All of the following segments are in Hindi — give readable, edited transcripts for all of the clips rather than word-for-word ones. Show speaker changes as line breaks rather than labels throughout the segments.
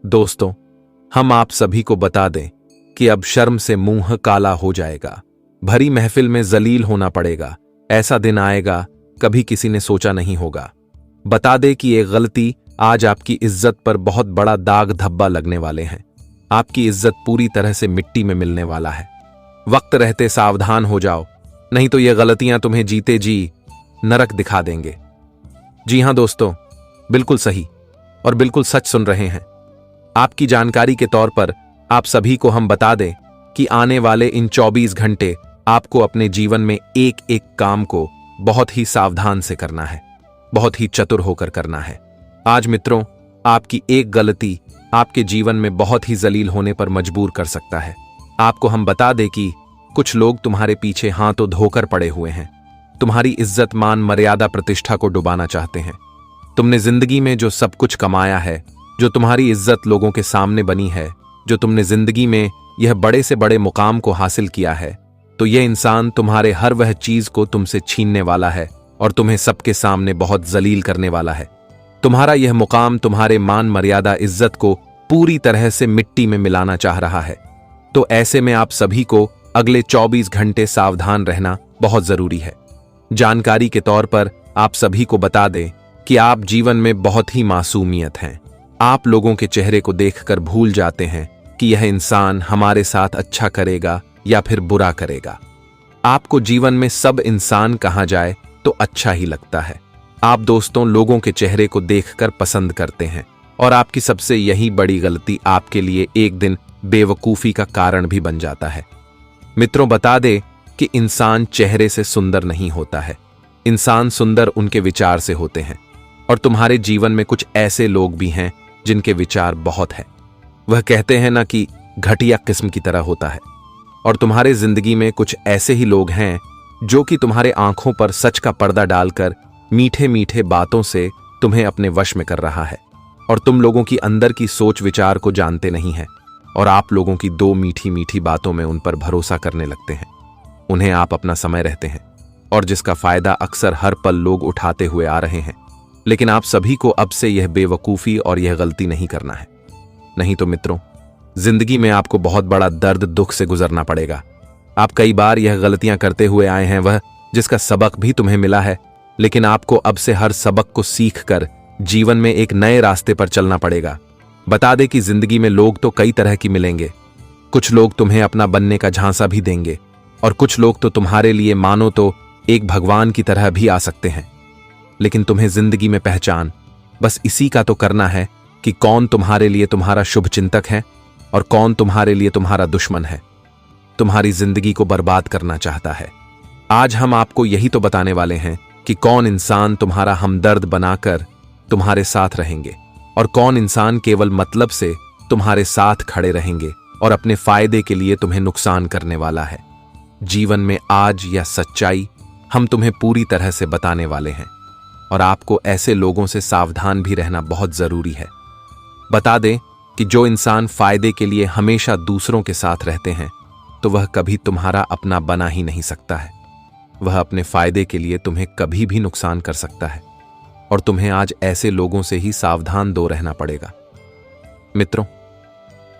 दोस्तों, हम आप सभी को बता दें कि अब शर्म से मुंह काला हो जाएगा। भरी महफिल में जलील होना पड़ेगा। ऐसा दिन आएगा कभी किसी ने सोचा नहीं होगा। बता दे कि ये गलती आज आपकी इज्जत पर बहुत बड़ा दाग धब्बा लगने वाले हैं। आपकी इज्जत पूरी तरह से मिट्टी में मिलने वाला है। वक्त रहते सावधान हो जाओ, नहीं तो ये गलतियां तुम्हें जीते जी नरक दिखा देंगे। जी हां दोस्तों, बिल्कुल सही और बिल्कुल सच सुन रहे हैं। आपकी जानकारी के तौर पर आप सभी को हम बता दें कि आने वाले इन 24 घंटे आपको अपने जीवन में एक एक काम को बहुत ही सावधान से करना है, बहुत ही चतुर होकर करना है। आज मित्रों, आपकी एक गलती आपके जीवन में बहुत ही जलील होने पर मजबूर कर सकता है। आपको हम बता दें कि कुछ लोग तुम्हारे पीछे हाथों धोकर पड़े हुए हैं। तुम्हारी इज्जत, मान, मर्यादा, प्रतिष्ठा को डुबाना चाहते हैं। तुमने जिंदगी में जो सब कुछ कमाया है, जो तुम्हारी इज्जत लोगों के सामने बनी है, जो तुमने जिंदगी में यह बड़े से बड़े मुकाम को हासिल किया है, तो यह इंसान तुम्हारे हर वह चीज को तुमसे छीनने वाला है और तुम्हें सबके सामने बहुत जलील करने वाला है। तुम्हारा यह मुकाम तुम्हारे मान, मर्यादा, इज्जत को पूरी तरह से मिट्टी में मिलाना चाह रहा है। तो ऐसे में आप सभी को अगले 24 घंटे सावधान रहना बहुत जरूरी है। जानकारी के तौर पर आप सभी को बता दें कि आप जीवन में बहुत ही मासूमियत हैं। आप लोगों के चेहरे को देखकर भूल जाते हैं कि यह इंसान हमारे साथ अच्छा करेगा या फिर बुरा करेगा। आपको जीवन में सब इंसान कहा जाए तो अच्छा ही लगता है। आप दोस्तों लोगों के चेहरे को देखकर पसंद करते हैं और आपकी सबसे यही बड़ी गलती आपके लिए एक दिन बेवकूफी का कारण भी बन जाता है। मित्रों, बता दे कि इंसान चेहरे से सुंदर नहीं होता है। इंसान सुंदर उनके विचार से होते हैं और तुम्हारे जीवन में कुछ ऐसे लोग भी हैं जिनके विचार बहुत है। वह कहते हैं ना कि घटिया किस्म की तरह होता है। और तुम्हारे जिंदगी में कुछ ऐसे ही लोग हैं जो कि तुम्हारे आंखों पर सच का पर्दा डालकर मीठे मीठे बातों से तुम्हें अपने वश में कर रहा है और तुम लोगों की अंदर की सोच विचार को जानते नहीं हैं और आप लोगों की दो मीठी मीठी बातों में उन पर भरोसा करने लगते हैं। उन्हें आप अपना समय रहते हैं और जिसका फायदा अक्सर हर पल लोग उठाते हुए आ रहे हैं। लेकिन आप सभी को अब से यह बेवकूफी और यह गलती नहीं करना है, नहीं तो मित्रों जिंदगी में आपको बहुत बड़ा दर्द, दुख से गुजरना पड़ेगा। आप कई बार यह गलतियां करते हुए आए हैं, वह जिसका सबक भी तुम्हें मिला है, लेकिन आपको अब से हर सबक को सीखकर जीवन में एक नए रास्ते पर चलना पड़ेगा। बता दे कि जिंदगी में लोग तो कई तरह की मिलेंगे। कुछ लोग तुम्हें अपना बनने का झांसा भी देंगे और कुछ लोग तो तुम्हारे लिए मानो तो एक भगवान की तरह भी आ सकते हैं। लेकिन तुम्हें जिंदगी में पहचान बस इसी का तो करना है कि कौन तुम्हारे लिए तुम्हारा शुभ चिंतक है और कौन तुम्हारे लिए तुम्हारा दुश्मन है, तुम्हारी जिंदगी को बर्बाद करना चाहता है। आज हम आपको यही तो बताने वाले हैं कि कौन इंसान तुम्हारा हमदर्द बनाकर तुम्हारे साथ रहेंगे और कौन इंसान केवल मतलब से तुम्हारे साथ खड़े रहेंगे और अपने फायदे के लिए तुम्हें नुकसान करने वाला है। जीवन में आज या सच्चाई हम तुम्हें पूरी तरह से बताने वाले हैं और आपको ऐसे लोगों से सावधान भी रहना बहुत जरूरी है। बता दें कि जो इंसान फायदे के लिए हमेशा दूसरों के साथ रहते हैं तो वह कभी तुम्हारा अपना बना ही नहीं सकता है। वह अपने फायदे के लिए तुम्हें कभी भी नुकसान कर सकता है और तुम्हें आज ऐसे लोगों से ही सावधान दो रहना पड़ेगा। मित्रों,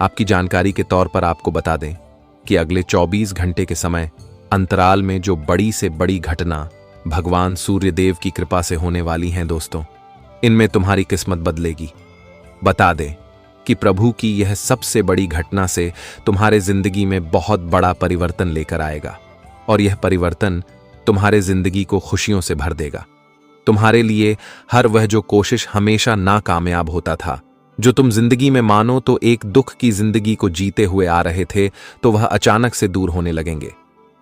आपकी जानकारी के तौर पर आपको बता दें कि अगले 24 घंटे के समय अंतराल में जो बड़ी से बड़ी घटना भगवान सूर्यदेव की कृपा से होने वाली हैं दोस्तों, इनमें तुम्हारी किस्मत बदलेगी। बता दें कि प्रभु की यह सबसे बड़ी घटना से तुम्हारे जिंदगी में बहुत बड़ा परिवर्तन लेकर आएगा और यह परिवर्तन तुम्हारे जिंदगी को खुशियों से भर देगा। तुम्हारे लिए हर वह जो कोशिश हमेशा नाकामयाब होता था, जो तुम जिंदगी में मानो तो एक दुख की जिंदगी को जीते हुए आ रहे थे, तो वह अचानक से दूर होने लगेंगे।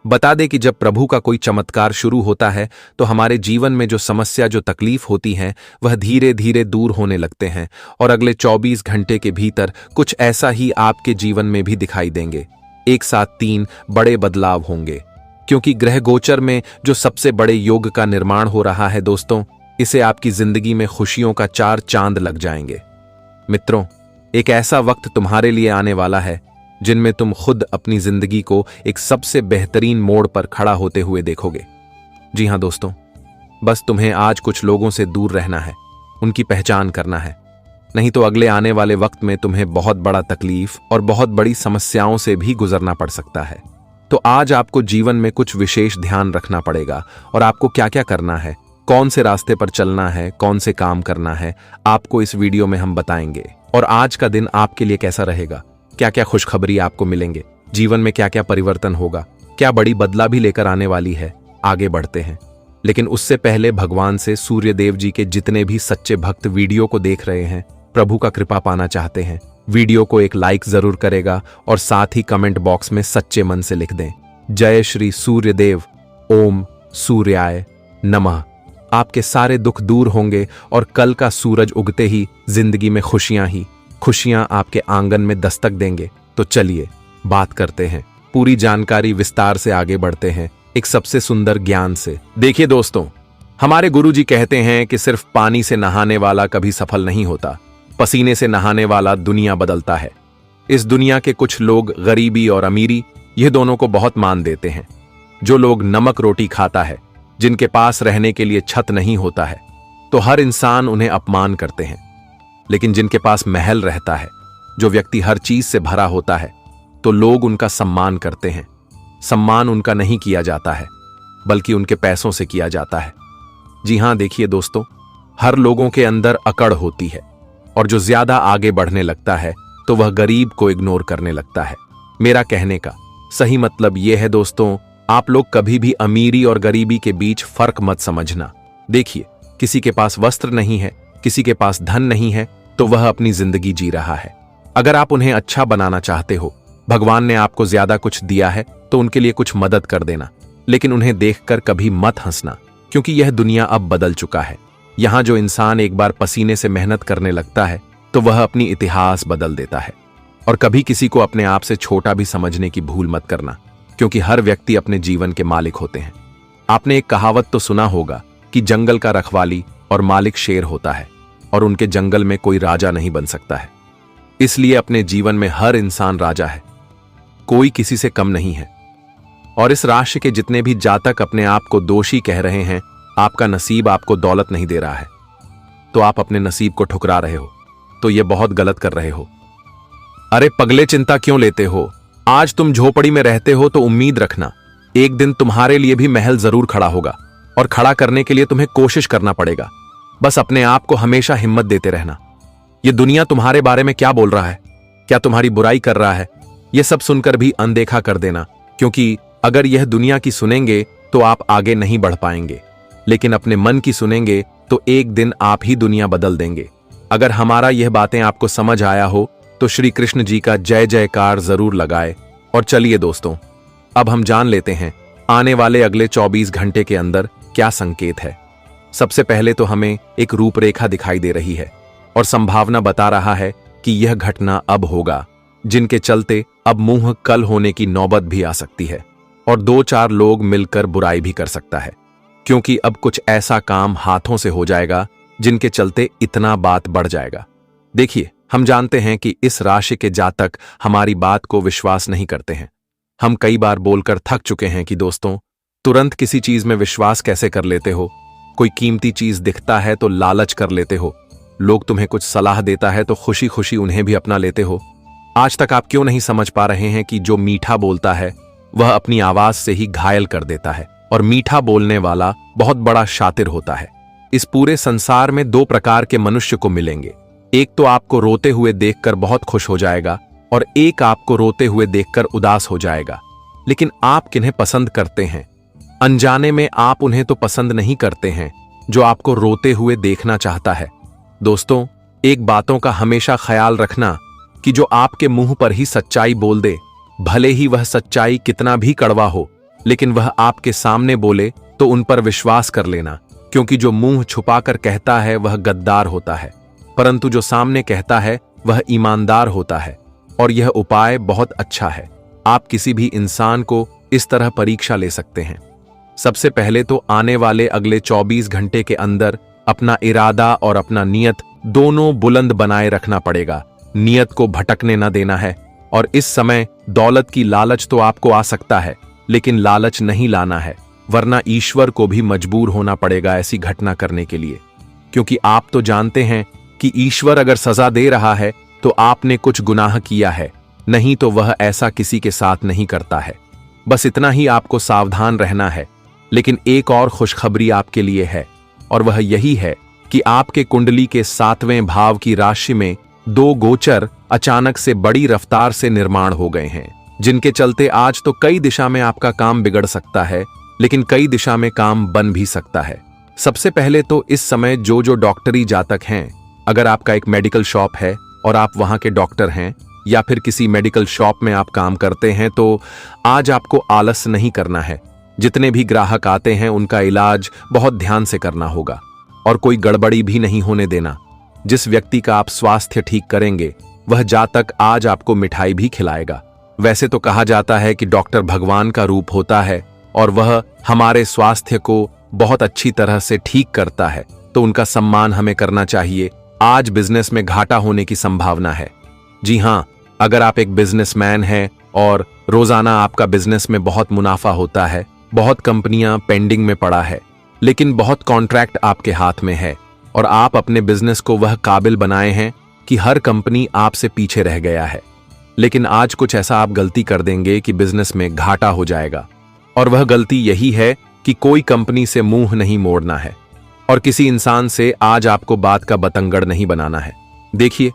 बता दे कि जब प्रभु का कोई चमत्कार शुरू होता है तो हमारे जीवन में जो समस्या, जो तकलीफ होती है, वह धीरे धीरे दूर होने लगते हैं और अगले 24 घंटे के भीतर कुछ ऐसा ही आपके जीवन में भी दिखाई देंगे। एक साथ 3 बड़े बदलाव होंगे, क्योंकि ग्रह गोचर में जो सबसे बड़े योग का निर्माण हो रहा है दोस्तों, इसे आपकी जिंदगी में खुशियों का 4 चांद लग जाएंगे। मित्रों, एक ऐसा वक्त तुम्हारे लिए आने वाला है जिनमें तुम खुद अपनी जिंदगी को एक सबसे बेहतरीन मोड़ पर खड़ा होते हुए देखोगे। जी हां दोस्तों, बस तुम्हें आज कुछ लोगों से दूर रहना है, उनकी पहचान करना है नहीं तो अगले आने वाले वक्त में तुम्हें बहुत बड़ा तकलीफ और बहुत बड़ी समस्याओं से भी गुजरना पड़ सकता है। तो आज आपको जीवन में कुछ विशेष ध्यान रखना पड़ेगा और आपको क्या क्या करना है, कौन से रास्ते पर चलना है, कौन से काम करना है, आपको इस वीडियो में हम बताएंगे। और आज का दिन आपके लिए कैसा रहेगा, क्या क्या खुशखबरी आपको मिलेंगे, जीवन में क्या क्या परिवर्तन होगा, क्या बड़ी बदला भी लेकर आने वाली है। आगे बढ़ते हैं, लेकिन उससे पहले भगवान से सूर्यदेव जी के जितने भी सच्चे भक्त वीडियो को देख रहे हैं, प्रभु का कृपा पाना चाहते हैं, वीडियो को एक लाइक जरूर करेगा और साथ ही कमेंट बॉक्स में सच्चे मन से लिख दें, जय श्री सूर्यदेव, ओम सूर्याय नमः। आपके सारे दुख दूर होंगे और कल का सूरज उगते ही जिंदगी में खुशियां आपके आंगन में दस्तक देंगे। तो चलिए बात करते हैं, पूरी जानकारी विस्तार से आगे बढ़ते हैं एक सबसे सुंदर ज्ञान से। देखिए दोस्तों, हमारे गुरुजी कहते हैं कि सिर्फ पानी से नहाने वाला कभी सफल नहीं होता, पसीने से नहाने वाला दुनिया बदलता है। इस दुनिया के कुछ लोग गरीबी और अमीरी यह दोनों को बहुत मान देते हैं। जो लोग नमक रोटी खाता है, जिनके पास रहने के लिए छत नहीं होता है, तो हर इंसान उन्हें अपमान करते हैं। लेकिन जिनके पास महल रहता है, जो व्यक्ति हर चीज से भरा होता है, तो लोग उनका सम्मान करते हैं। सम्मान उनका नहीं किया जाता है, बल्कि उनके पैसों से किया जाता है। जी हां, देखिए दोस्तों, हर लोगों के अंदर अकड़ होती है और जो ज्यादा आगे बढ़ने लगता है तो वह गरीब को इग्नोर करने लगता है। मेरा कहने का सही मतलब यह है दोस्तों, आप लोग कभी भी अमीरी और गरीबी के बीच फर्क मत समझना। देखिए, किसी के पास वस्त्र नहीं है, किसी के पास धन नहीं है, तो वह अपनी जिंदगी जी रहा है। अगर आप उन्हें अच्छा बनाना चाहते हो, भगवान ने आपको ज्यादा कुछ दिया है तो उनके लिए कुछ मदद कर देना, लेकिन उन्हें देखकर कभी मत हंसना, क्योंकि यह दुनिया अब बदल चुका है। यहां जो इंसान एक बार पसीने से मेहनत करने लगता है तो वह अपनी इतिहास बदल देता है। और कभी किसी को अपने आप से छोटा भी समझने की भूल मत करना, क्योंकि हर व्यक्ति अपने जीवन के मालिक होते हैं। आपने एक कहावत तो सुना होगा कि जंगल का रखवाली और मालिक शेर होता है, और उनके जंगल में कोई राजा नहीं बन सकता है। इसलिए अपने जीवन में हर इंसान राजा है, कोई किसी से कम नहीं है। और इस राशि के जितने भी जातक अपने आप को दोषी कह रहे हैं, आपका नसीब आपको दौलत नहीं दे रहा है, तो आप अपने नसीब को ठुकरा रहे हो, तो यह बहुत गलत कर रहे हो। अरे पगले, चिंता क्यों लेते हो? आज तुम झोपड़ी में रहते हो तो उम्मीद रखना, एक दिन तुम्हारे लिए भी महल जरूर खड़ा होगा, और खड़ा करने के लिए तुम्हें कोशिश करना पड़ेगा। बस अपने आप को हमेशा हिम्मत देते रहना। यह दुनिया तुम्हारे बारे में क्या बोल रहा है, क्या तुम्हारी बुराई कर रहा है, यह सब सुनकर भी अनदेखा कर देना, क्योंकि अगर यह दुनिया की सुनेंगे तो आप आगे नहीं बढ़ पाएंगे, लेकिन अपने मन की सुनेंगे तो एक दिन आप ही दुनिया बदल देंगे। अगर हमारा यह बातें आपको समझ आया हो तो श्री कृष्ण जी का जय जयकार जरूर लगाए। और चलिए दोस्तों, अब हम जान लेते हैं आने वाले अगले 24 घंटे के अंदर क्या संकेत है। सबसे पहले तो हमें एक रूपरेखा दिखाई दे रही है और संभावना बता रहा है कि यह घटना अब होगा, जिनके चलते अब मुंह कल होने की नौबत भी आ सकती है, और 2-4 लोग मिलकर बुराई भी कर सकता है, क्योंकि अब कुछ ऐसा काम हाथों से हो जाएगा जिनके चलते इतना बात बढ़ जाएगा। देखिए, हम जानते हैं कि इस राशि के जातक हमारी बात को विश्वास नहीं करते हैं। हम कई बार बोलकर थक चुके हैं कि दोस्तों, तुरंत किसी चीज में विश्वास कैसे कर लेते हो? कोई कीमती चीज दिखता है तो लालच कर लेते हो, लोग तुम्हें कुछ सलाह देता है तो खुशी खुशी उन्हें भी अपना लेते हो। आज तक आप क्यों नहीं समझ पा रहे हैं कि जो मीठा बोलता है वह अपनी आवाज से ही घायल कर देता है, और मीठा बोलने वाला बहुत बड़ा शातिर होता है। इस पूरे संसार में 2 प्रकार के मनुष्य को मिलेंगे, एक तो आपको रोते हुए देखकर बहुत खुश हो जाएगा, और एक आपको रोते हुए देखकर उदास हो जाएगा। लेकिन आप किन्हें पसंद करते हैं? अनजाने में आप उन्हें तो पसंद नहीं करते हैं जो आपको रोते हुए देखना चाहता है। दोस्तों, एक बातों का हमेशा ख्याल रखना कि जो आपके मुंह पर ही सच्चाई बोल दे, भले ही वह सच्चाई कितना भी कड़वा हो, लेकिन वह आपके सामने बोले तो उन पर विश्वास कर लेना, क्योंकि जो मुंह छुपाकर कहता है वह गद्दार होता है, परंतु जो सामने कहता है वह ईमानदार होता है। और यह उपाय बहुत अच्छा है। आप किसी भी इंसान को इस तरह परीक्षा ले सकते हैं। सबसे पहले तो आने वाले अगले 24 घंटे के अंदर अपना इरादा और अपना नियत दोनों बुलंद बनाए रखना पड़ेगा। नियत को भटकने न देना है। और इस समय दौलत की लालच तो आपको आ सकता है, लेकिन लालच नहीं लाना है, वरना ईश्वर को भी मजबूर होना पड़ेगा ऐसी घटना करने के लिए। क्योंकि आप तो जानते हैं कि ईश्वर अगर सजा दे रहा है तो आपने कुछ गुनाह किया है, नहीं तो वह ऐसा किसी के साथ नहीं करता है। बस इतना ही आपको सावधान रहना है। लेकिन एक और खुशखबरी आपके लिए है, और वह यही है कि आपके कुंडली के 7वें भाव की राशि में 2 गोचर अचानक से बड़ी रफ्तार से निर्माण हो गए हैं, जिनके चलते आज तो कई दिशा में आपका काम बिगड़ सकता है, लेकिन कई दिशा में काम बन भी सकता है। सबसे पहले तो इस समय जो डॉक्टरी जातक हैं, अगर आपका एक मेडिकल शॉप है और आप वहां के डॉक्टर हैं या फिर किसी मेडिकल शॉप में आप काम करते हैं, तो आज आपको आलस नहीं करना है। जितने भी ग्राहक आते हैं उनका इलाज बहुत ध्यान से करना होगा और कोई गड़बड़ी भी नहीं होने देना। जिस व्यक्ति का आप स्वास्थ्य ठीक करेंगे वह जातक आज आपको मिठाई भी खिलाएगा। वैसे तो कहा जाता है कि डॉक्टर भगवान का रूप होता है और वह हमारे स्वास्थ्य को बहुत अच्छी तरह से ठीक करता है, तो उनका सम्मान हमें करना चाहिए। आज बिजनेस में घाटा होने की संभावना है। जी हां, अगर आप एक बिजनेसमैन हैं और रोजाना आपका बिजनेस में बहुत मुनाफा होता है, बहुत कंपनियां पेंडिंग में पड़ा है, लेकिन बहुत कॉन्ट्रैक्ट आपके हाथ में है और आप अपने बिजनेस को वह काबिल बनाए हैं कि हर कंपनी आपसे पीछे रह गया है, लेकिन आज कुछ ऐसा आप गलती कर देंगे कि बिजनेस में घाटा हो जाएगा। और वह गलती यही है कि कोई कंपनी से मुंह नहीं मोड़ना है और किसी इंसान से आज आपको बात का बतंगड़ नहीं बनाना है। देखिए,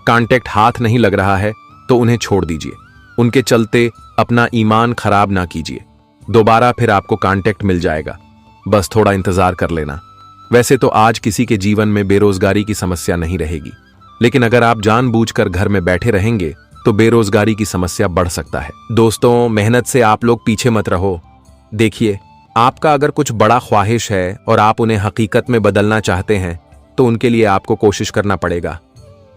कॉन्टैक्ट हाथ नहीं लग रहा है तो उन्हें छोड़ दीजिए। उनके चलते अपना ईमान खराब ना कीजिए। दोबारा फिर आपको कॉन्टैक्ट मिल जाएगा, बस थोड़ा इंतजार कर लेना। वैसे तो आज किसी के जीवन में बेरोजगारी की समस्या नहीं रहेगी, लेकिन अगर आप जानबूझकर घर में बैठे रहेंगे तो बेरोजगारी की समस्या बढ़ सकता है। दोस्तों, मेहनत से आप लोग पीछे मत रहो। देखिए, आपका अगर कुछ बड़ा ख्वाहिश है और आप उन्हें हकीकत में बदलना चाहते हैं तो उनके लिए आपको कोशिश करना पड़ेगा।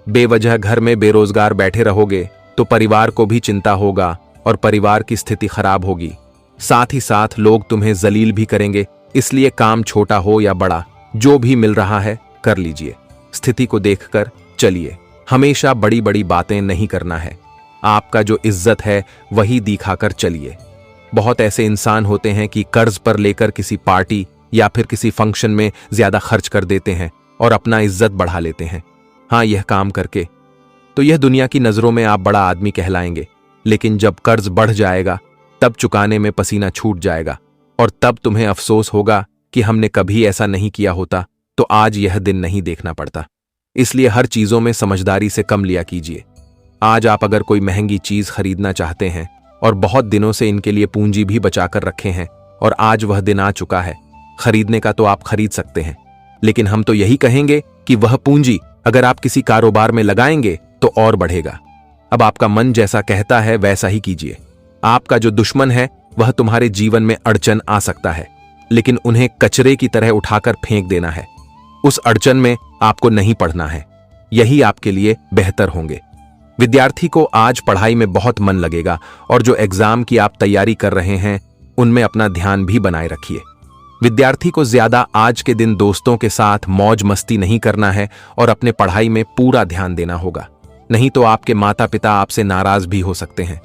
बेवजह घर में बेरोजगार बैठे रहोगे तो परिवार को भी चिंता होगा और परिवार की स्थिति खराब होगी। साथ ही साथ लोग तुम्हें जलील भी करेंगे। इसलिए काम छोटा हो या बड़ा, जो भी मिल रहा है कर लीजिए। स्थिति को देखकर चलिए। हमेशा बड़ी बड़ी बातें नहीं करना है। आपका जो इज्जत है वही दिखाकर चलिए। बहुत ऐसे इंसान होते हैं कि कर्ज पर लेकर किसी पार्टी या फिर किसी फंक्शन में ज्यादा खर्च कर देते हैं और अपना इज्जत बढ़ा लेते हैं। हाँ, यह काम करके तो यह दुनिया की नजरों में आप बड़ा आदमी कहलाएंगे, लेकिन जब कर्ज बढ़ जाएगा तब चुकाने में पसीना छूट जाएगा और तब तुम्हें अफसोस होगा कि हमने कभी ऐसा नहीं किया होता तो आज यह दिन नहीं देखना पड़ता। इसलिए हर चीजों में समझदारी से कम लिया कीजिए। आज आप अगर कोई महंगी चीज खरीदना चाहते हैं और बहुत दिनों से इनके लिए पूंजी भी बचाकर रखे हैं और आज वह दिन आ चुका है खरीदने का, तो आप खरीद सकते हैं। लेकिन हम तो यही कहेंगे कि वह पूंजी अगर आप किसी कारोबार में लगाएंगे तो और बढ़ेगा। अब आपका मन जैसा कहता है वैसा ही कीजिए। आपका जो दुश्मन है वह तुम्हारे जीवन में अड़चन आ सकता है, लेकिन उन्हें कचरे की तरह उठाकर फेंक देना है। उस अड़चन में आपको नहीं पढ़ना है, यही आपके लिए बेहतर होंगे। विद्यार्थी को आज पढ़ाई में बहुत मन लगेगा और जो एग्जाम की आप तैयारी कर रहे हैं उनमें अपना ध्यान भी बनाए रखिए। विद्यार्थी को ज्यादा आज के दिन दोस्तों के साथ मौज मस्ती नहीं करना है और अपने पढ़ाई में पूरा ध्यान देना होगा, नहीं तो आपके माता पिता आपसे नाराज भी हो सकते हैं।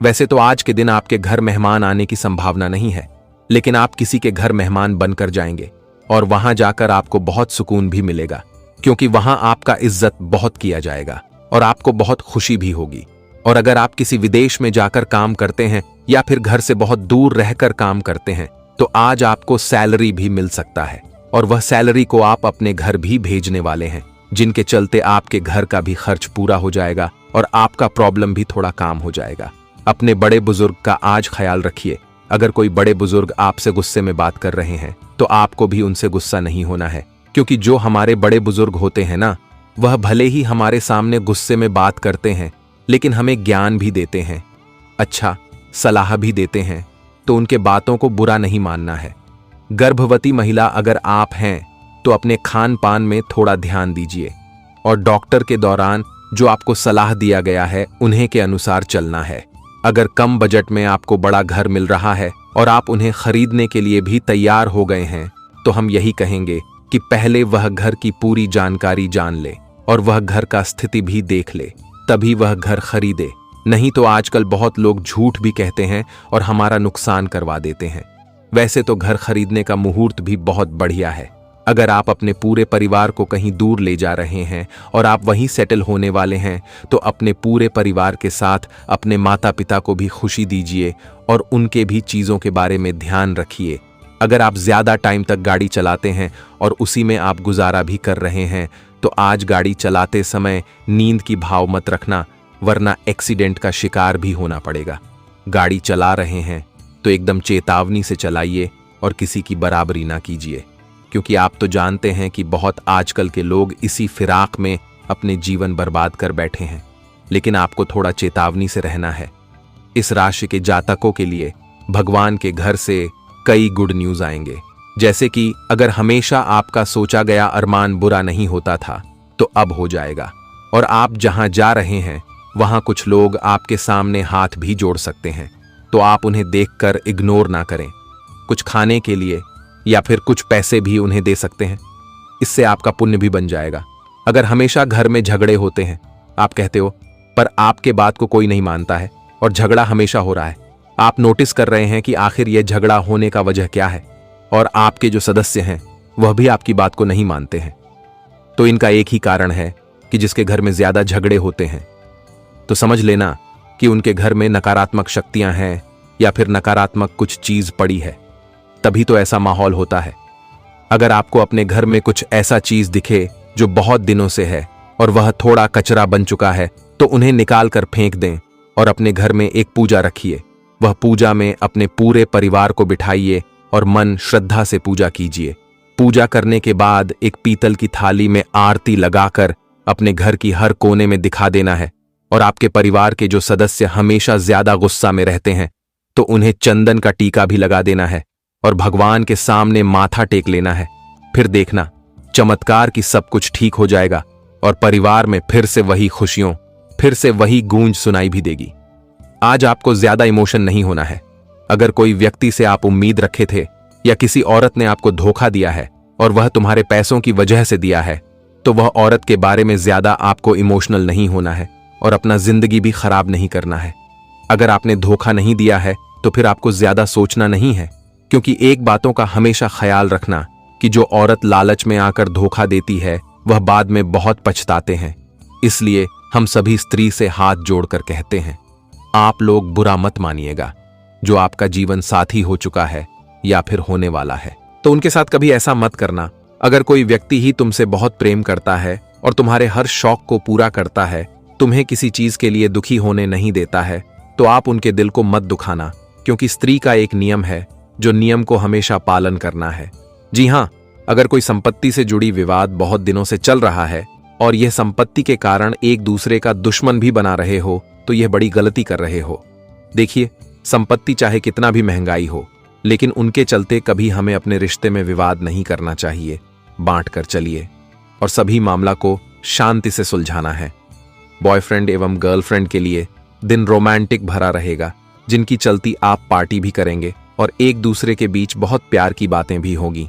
वैसे तो आज के दिन आपके घर मेहमान आने की संभावना नहीं है, लेकिन आप किसी के घर मेहमान बनकर जाएंगे और वहां जाकर आपको बहुत सुकून भी मिलेगा, क्योंकि वहां आपका इज्जत बहुत किया जाएगा और आपको बहुत खुशी भी होगी। और अगर आप किसी विदेश में जाकर काम करते हैं या फिर घर से बहुत दूर रहकर काम करते हैं तो आज आपको सैलरी भी मिल सकता है और वह सैलरी को आप अपने घर भी भेजने वाले हैं, जिनके चलते आपके घर का भी खर्च पूरा हो जाएगा और आपका प्रॉब्लम भी थोड़ा काम हो जाएगा। अपने बड़े बुजुर्ग का आज ख्याल रखिए। अगर कोई बड़े बुजुर्ग आपसे गुस्से में बात कर रहे हैं तो आपको भी उनसे गुस्सा नहीं होना है, क्योंकि जो हमारे बड़े बुजुर्ग होते हैं ना, वह भले ही हमारे सामने गुस्से में बात करते हैं लेकिन हमें ज्ञान भी देते हैं, अच्छा सलाह भी देते हैं, तो उनके बातों को बुरा नहीं मानना है। गर्भवती महिला अगर आप हैं तो अपने खान पान में थोड़ा ध्यान दीजिए और डॉक्टर के दौरान जो आपको सलाह दिया गया है उन्हें के अनुसार चलना है। अगर कम बजट में आपको बड़ा घर मिल रहा है और आप उन्हें खरीदने के लिए भी तैयार हो गए हैं तो हम यही कहेंगे कि पहले वह घर की पूरी जानकारी जान ले और वह घर का स्थिति भी देख ले, तभी वह घर खरीदे। नहीं तो आजकल बहुत लोग झूठ भी कहते हैं और हमारा नुकसान करवा देते हैं। वैसे तो घर खरीदने का मुहूर्त भी बहुत बढ़िया है। अगर आप अपने पूरे परिवार को कहीं दूर ले जा रहे हैं और आप वहीं सेटल होने वाले हैं, तो अपने पूरे परिवार के साथ अपने माता पिता को भी खुशी दीजिए और उनके भी चीज़ों के बारे में ध्यान रखिए। अगर आप ज़्यादा टाइम तक गाड़ी चलाते हैं और उसी में आप गुजारा भी कर रहे हैं, तो आज गाड़ी चलाते समय नींद की भाव मत रखना, वरना एक्सीडेंट का शिकार भी होना पड़ेगा। गाड़ी चला रहे हैं तो एकदम चेतावनी से चलाइए और किसी की बराबरी ना कीजिए, क्योंकि आप तो जानते हैं कि बहुत आजकल के लोग इसी फिराक में अपने जीवन बर्बाद कर बैठे हैं। लेकिन आपको थोड़ा चेतावनी से रहना है। इस राशि के जातकों के लिए भगवान के घर से कई गुड न्यूज आएंगे, जैसे कि अगर हमेशा आपका सोचा गया अरमान बुरा नहीं होता था तो अब हो जाएगा, और आप जहां जा रहे हैं वहां कुछ लोग आपके सामने हाथ भी जोड़ सकते हैं, तो आप उन्हें देखकर इग्नोर ना करें। कुछ खाने के लिए या फिर कुछ पैसे भी उन्हें दे सकते हैं, इससे आपका पुण्य भी बन जाएगा। अगर हमेशा घर में झगड़े होते हैं, आप कहते हो पर आपके बात को कोई नहीं मानता है और झगड़ा हमेशा हो रहा है, आप नोटिस कर रहे हैं कि आखिर यह झगड़ा होने का वजह क्या है, और आपके जो सदस्य हैं वह भी आपकी बात को नहीं मानते हैं, तो इनका एक ही कारण है कि जिसके घर में ज्यादा झगड़े होते हैं तो समझ लेना कि उनके घर में नकारात्मक शक्तियां हैं या फिर नकारात्मक कुछ चीज पड़ी है, तभी तो ऐसा माहौल होता है। अगर आपको अपने घर में कुछ ऐसा चीज दिखे जो बहुत दिनों से है और वह थोड़ा कचरा बन चुका है, तो उन्हें निकाल कर फेंक दें और अपने घर में एक पूजा रखिए। वह पूजा में अपने पूरे परिवार को बिठाइए और मन श्रद्धा से पूजा कीजिए। पूजा करने के बाद एक पीतल की थाली में आरती लगाकर अपने घर की हर कोने में दिखा देना है, और आपके परिवार के जो सदस्य हमेशा ज्यादा गुस्सा में रहते हैं तो उन्हें चंदन का टीका भी लगा देना है और भगवान के सामने माथा टेक लेना है। फिर देखना चमत्कार की सब कुछ ठीक हो जाएगा और परिवार में फिर से वही खुशियों, फिर से वही गूंज सुनाई भी देगी। आज आपको ज्यादा इमोशन नहीं होना है। अगर कोई व्यक्ति से आप उम्मीद रखे थे या किसी औरत ने आपको धोखा दिया है और वह तुम्हारे पैसों की वजह से दिया है, तो वह औरत के बारे में ज्यादा आपको इमोशनल नहीं होना है और अपना जिंदगी भी खराब नहीं करना है। अगर आपने धोखा नहीं दिया है तो फिर आपको ज्यादा सोचना नहीं है, क्योंकि एक बातों का हमेशा ख्याल रखना कि जो औरत लालच में आकर धोखा देती है वह बाद में बहुत पछताते हैं। इसलिए हम सभी स्त्री से हाथ जोड़कर कहते हैं, आप लोग बुरा मत मानिएगा। जो आपका जीवन साथी हो चुका है या फिर होने वाला है, तो उनके साथ कभी ऐसा मत करना। अगर कोई व्यक्ति ही तुमसे बहुत प्रेम करता है और तुम्हारे हर शौक को पूरा करता है, तुम्हें किसी चीज के लिए दुखी होने नहीं देता है, तो आप उनके दिल को मत दुखाना, क्योंकि स्त्री का एक नियम है जो नियम को हमेशा पालन करना है। जी हाँ, अगर कोई संपत्ति से जुड़ी विवाद बहुत दिनों से चल रहा है और यह संपत्ति के कारण एक दूसरे का दुश्मन भी बना रहे हो, तो यह बड़ी गलती कर रहे हो। देखिए, संपत्ति चाहे कितना भी महंगाई हो, लेकिन उनके चलते कभी हमें अपने रिश्ते में विवाद नहीं करना चाहिए। बांट कर चलिए और सभी मामला को शांति से सुलझाना है। बॉयफ्रेंड एवं गर्लफ्रेंड के लिए दिन रोमांटिक भरा रहेगा, जिनकी चलती आप पार्टी भी करेंगे और एक दूसरे के बीच बहुत प्यार की बातें भी होगी।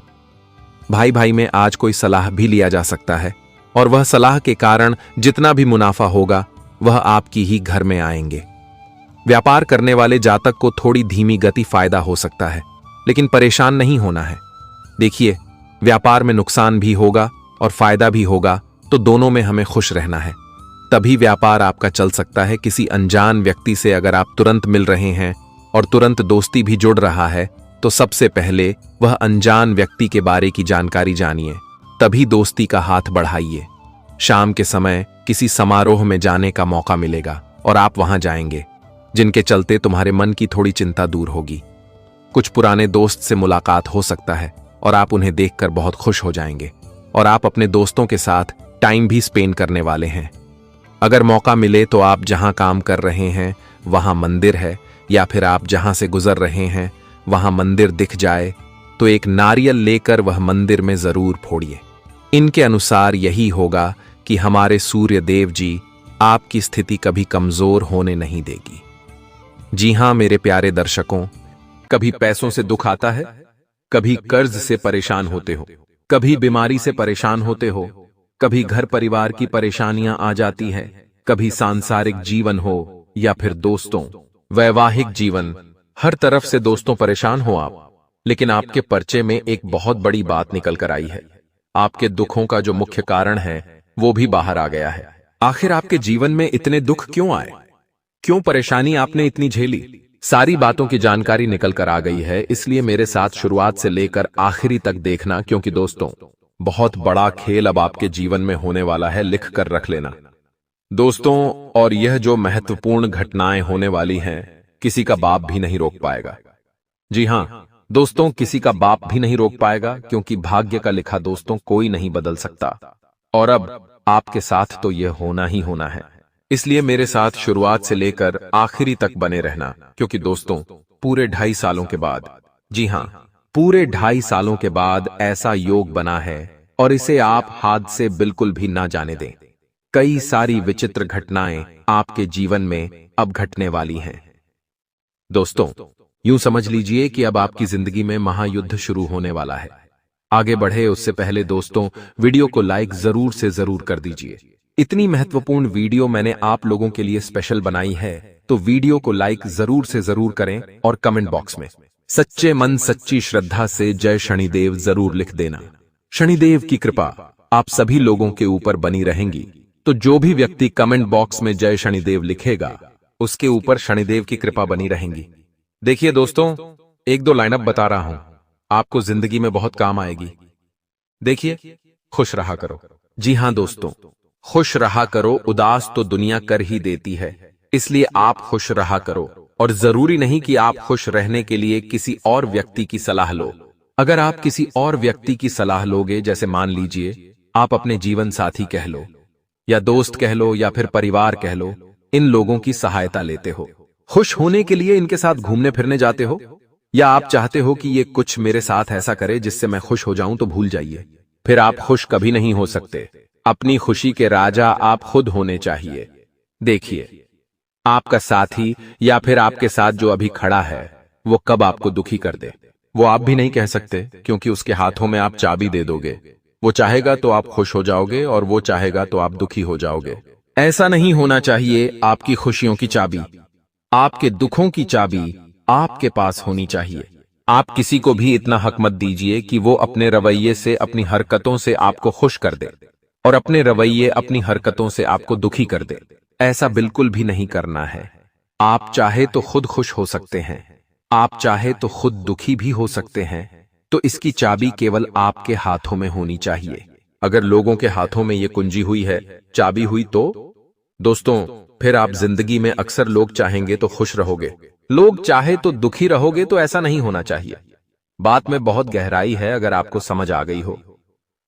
भाई भाई में आज कोई सलाह भी लिया जा सकता है और वह सलाह के कारण जितना भी मुनाफा होगा वह आपकी ही घर में आएंगे। व्यापार करने वाले जातक को थोड़ी धीमी गति फायदा हो सकता है, लेकिन परेशान नहीं होना है। देखिए, व्यापार में नुकसान भी होगा और फायदा भी होगा, तो दोनों में हमें खुश रहना है। तभी व्यापार आपका चल सकता है। किसी अनजान व्यक्ति से अगर आप तुरंत मिल रहे हैं और तुरंत दोस्ती भी जुड़ रहा है, तो सबसे पहले वह अनजान व्यक्ति के बारे की जानकारी जानिए, तभी दोस्ती का हाथ बढ़ाइए। शाम के समय किसी समारोह में जाने का मौका मिलेगा और आप वहां जाएंगे, जिनके चलते तुम्हारे मन की थोड़ी चिंता दूर होगी। कुछ पुराने दोस्त से मुलाकात हो सकता है और आप उन्हें देखकर बहुत खुश हो जाएंगे और आप अपने दोस्तों के साथ टाइम भी स्पेंड करने वाले हैं। अगर मौका मिले तो आप जहां काम कर रहे हैं वहां मंदिर है, या फिर आप जहां से गुजर रहे हैं वहां मंदिर दिख जाए तो एक नारियल लेकर वह मंदिर में जरूर फोड़िए। इनके अनुसार यही होगा कि हमारे सूर्य देव जी आपकी स्थिति कभी कमजोर होने नहीं देगी। जी हां मेरे प्यारे दर्शकों, कभी पैसों से दुख आता है, कभी कर्ज से परेशान होते हो, कभी बीमारी से परेशान होते हो, कभी घर परिवार की परेशानियां आ जाती है, कभी सांसारिक जीवन हो या फिर दोस्तों वैवाहिक जीवन, हर तरफ से दोस्तों परेशान हो आप। लेकिन आपके पर्चे में एक बहुत बड़ी बात निकल कर आई है। आपके दुखों का जो मुख्य कारण है वो भी बाहर आ गया है। आखिर आपके जीवन में इतने दुख क्यों आए, क्यों परेशानी आपने इतनी झेली, सारी बातों की जानकारी निकल कर आ गई है। इसलिए मेरे साथ शुरुआत से लेकर आखिरी तक देखना, क्योंकि दोस्तों बहुत बड़ा खेल अब आपके जीवन में होने वाला है, लिख कर रख लेना दोस्तों। और यह जो महत्वपूर्ण घटनाएं होने वाली हैं, किसी का बाप भी नहीं रोक पाएगा। जी हां दोस्तों, किसी का बाप भी नहीं रोक पाएगा, क्योंकि भाग्य का लिखा दोस्तों कोई नहीं बदल सकता। और अब आपके साथ तो यह होना ही होना है। इसलिए मेरे साथ शुरुआत से लेकर आखिरी तक बने रहना, क्योंकि दोस्तों पूरे 2.5 सालों के बाद, जी हां पूरे 2.5 सालों के बाद ऐसा योग बना है, और इसे आप हाथ से बिल्कुल भी ना जाने दें। कई सारी विचित्र घटनाएं आपके जीवन में अब घटने वाली हैं। दोस्तों यूं समझ लीजिए कि अब आपकी जिंदगी में महायुद्ध शुरू होने वाला है। आगे बढ़े उससे पहले दोस्तों वीडियो को लाइक जरूर से जरूर कर दीजिए। इतनी महत्वपूर्ण वीडियो मैंने आप लोगों के लिए स्पेशल बनाई है, तो वीडियो को लाइक जरूर से जरूर करें और कमेंट बॉक्स में सच्चे मन सच्ची श्रद्धा से जय शनिदेव जरूर लिख देना। शनिदेव की कृपा आप सभी लोगों के ऊपर बनी रहेंगी। तो जो भी व्यक्ति कमेंट बॉक्स में जय शनिदेव लिखेगा, उसके ऊपर शनिदेव की कृपा बनी रहेंगी। देखिए दोस्तों, 1-2 लाइनअप बता रहा हूं, आपको जिंदगी में बहुत काम आएगी। देखिए, खुश रहा करो। जी हां दोस्तों, खुश रहा करो, उदास तो दुनिया कर ही देती है, इसलिए आप खुश रहा करो। और जरूरी नहीं कि आप खुश रहने के लिए किसी और व्यक्ति की सलाह लो। अगर आप किसी और व्यक्ति की सलाह लोगे, जैसे मान लीजिए आप अपने जीवन साथी कह लो, या दोस्त कह लो, या फिर परिवार कह लो, इन लोगों की सहायता लेते हो, खुश होने के लिए इनके साथ घूमने फिरने जाते हो, या आप चाहते हो कि ये कुछ मेरे साथ ऐसा करे जिससे मैं खुश हो जाऊं, तो भूल जाइए, फिर आप खुश कभी नहीं हो सकते। अपनी खुशी के राजा आप खुद होने चाहिए। देखिए, आपका साथी या फिर आपके साथ जो अभी खड़ा है, वो कब आपको दुखी कर दे वो आप भी नहीं कह सकते, क्योंकि उसके हाथों में आप चाबी दे दोगे। वो चाहेगा तो आप खुश हो जाओगे, और वो चाहेगा तो आप दुखी हो जाओगे। ऐसा नहीं होना चाहिए। आपकी खुशियों की चाबी, आपके दुखों की चाबी आपके पास होनी चाहिए। आप किसी को भी इतना हक मत दीजिए कि वो अपने रवैये से, अपनी हरकतों से आपको खुश कर दे, और अपने रवैये अपनी हरकतों से आपको दुखी कर दे। ऐसा बिल्कुल भी नहीं करना है। आप चाहे तो खुद खुश हो सकते हैं, आप चाहे तो खुद दुखी भी हो सकते हैं। तो इसकी चाबी केवल आपके हाथों में होनी चाहिए। अगर लोगों के हाथों में ये कुंजी हुई है, चाबी हुई, तो दोस्तों फिर आप जिंदगी में अक्सर लोग चाहेंगे तो खुश रहोगे, लोग चाहे तो दुखी रहोगे। तो ऐसा नहीं होना चाहिए। बात में बहुत गहराई है। अगर आपको समझ आ गई हो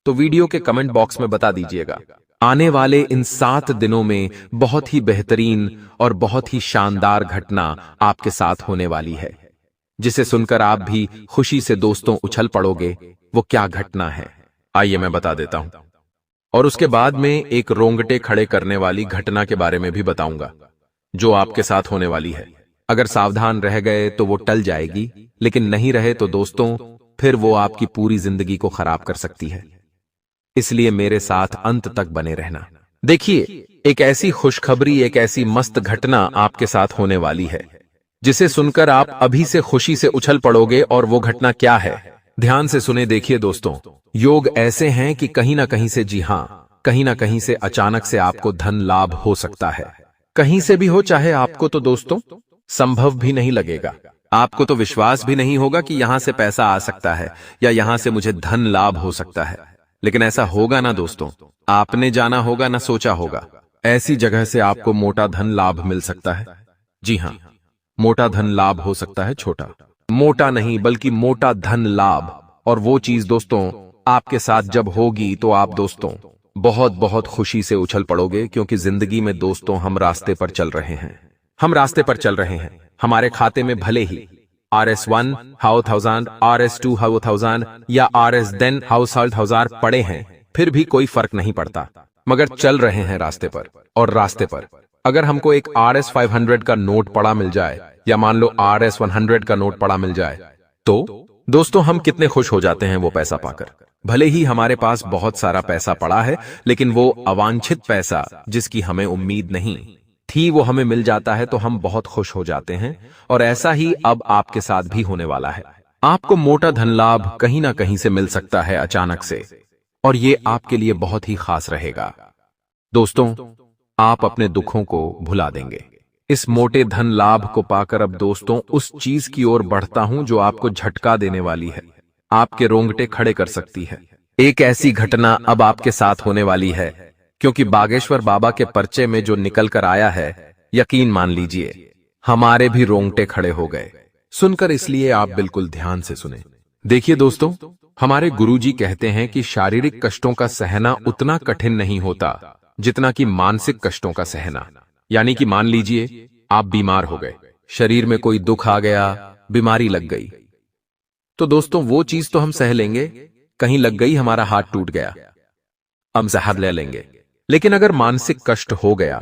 तो वीडियो के कमेंट बॉक्स में बता दीजिएगा। आने वाले इन 7 दिनों में बहुत ही बेहतरीन और बहुत ही शानदार घटना आपके साथ होने वाली है, जिसे सुनकर आप भी खुशी से दोस्तों उछल पड़ोगे। वो क्या घटना है, आइए मैं बता देता हूं। और उसके बाद में एक रोंगटे खड़े करने वाली घटना के बारे में भी बताऊंगा, जो आपके साथ होने वाली है। अगर सावधान रह गए तो वो टल जाएगी, लेकिन नहीं रहे तो दोस्तों फिर वो आपकी पूरी जिंदगी को खराब कर सकती है। इसलिए मेरे साथ अंत तक बने रहना। देखिए, एक ऐसी खुशखबरी, एक ऐसी मस्त घटना आपके साथ होने वाली है, जिसे सुनकर आप अभी से खुशी से उछल पड़ोगे। और वो घटना क्या है, ध्यान से सुने। देखिए दोस्तों, योग ऐसे हैं कि कहीं ना कहीं से, जी हां कहीं ना कहीं से अचानक से आपको धन लाभ हो सकता है। कहीं से भी हो, चाहे आपको तो दोस्तों संभव भी नहीं लगेगा। आपको तो विश्वास भी नहीं होगा कि यहां से पैसा आ सकता है, या यहां से मुझे धन लाभ हो सकता है। लेकिन ऐसा होगा ना दोस्तों, आपने जाना होगा ना सोचा होगा। ऐसी जगह से आपको मोटा धन लाभ मिल सकता है। जी हां, मोटा धन लाभ हो सकता है, छोटा मोटा नहीं बल्कि मोटा धन लाभ। और वो चीज दोस्तों आपके साथ जब होगी तो आप दोस्तों बहुत बहुत खुशी से उछल पड़ोगे, क्योंकि जिंदगी में दोस्तों हम रास्ते पर चल रहे हैं। हम रास्ते पर चल रहे हैं। हमारे खाते में भले ही RS1 हाउ 1000, RS2 हाउ 1000 या RS देन हाउ 1000 पड़े हैं, फिर भी कोई फर्क नहीं पड़ता, मगर चल रहे हैं रास्ते पर। और रास्ते पर अगर हमको एक RS 500 का नोट पड़ा मिल जाए, या मान लो RS 100 का नोट पड़ा मिल जाए, तो दोस्तों हम कितने खुश हो जाते हैं वो पैसा पाकर। भले ही हमारे पास बहुत सारा पैसा पड़ा है, लेकिन वो अवांछित पैसा जिसकी हमें उम्मीद नहीं थी, वो हमें मिल जाता है तो हम बहुत खुश हो जाते हैं। और ऐसा ही अब आपके साथ भी होने वाला है। आपको मोटा धन लाभ कहीं ना कहीं से मिल सकता है अचानक से। और ये आपके लिए बहुत ही खास रहेगा। दोस्तों, आप अपने दुखों को भुला देंगे। इस मोटे धन लाभ को पाकर अब दोस्तों उस चीज की ओर बढ़ता हूं जो आपको झटका देने वाली है, आपके रोंगटे खड़े कर सकती है। एक ऐसी घटना अब आपके साथ होने वाली है, क्योंकि बागेश्वर बाबा के पर्चे में जो निकल कर आया है, यकीन मान लीजिए हमारे भी रोंगटे खड़े हो गए सुनकर। इसलिए आप बिल्कुल ध्यान से सुने। देखिए दोस्तों, हमारे गुरुजी कहते हैं कि शारीरिक कष्टों का सहना उतना कठिन नहीं होता जितना कि मानसिक कष्टों का सहना। यानी कि मान लीजिए आप बीमार हो गए, शरीर में कोई दुख आ गया, बीमारी लग गई, तो दोस्तों वो चीज तो हम सह लेंगे, कहीं लग गई, हमारा हाथ टूट गया, हम जहर ले लेंगे। लेकिन अगर मानसिक कष्ट हो गया,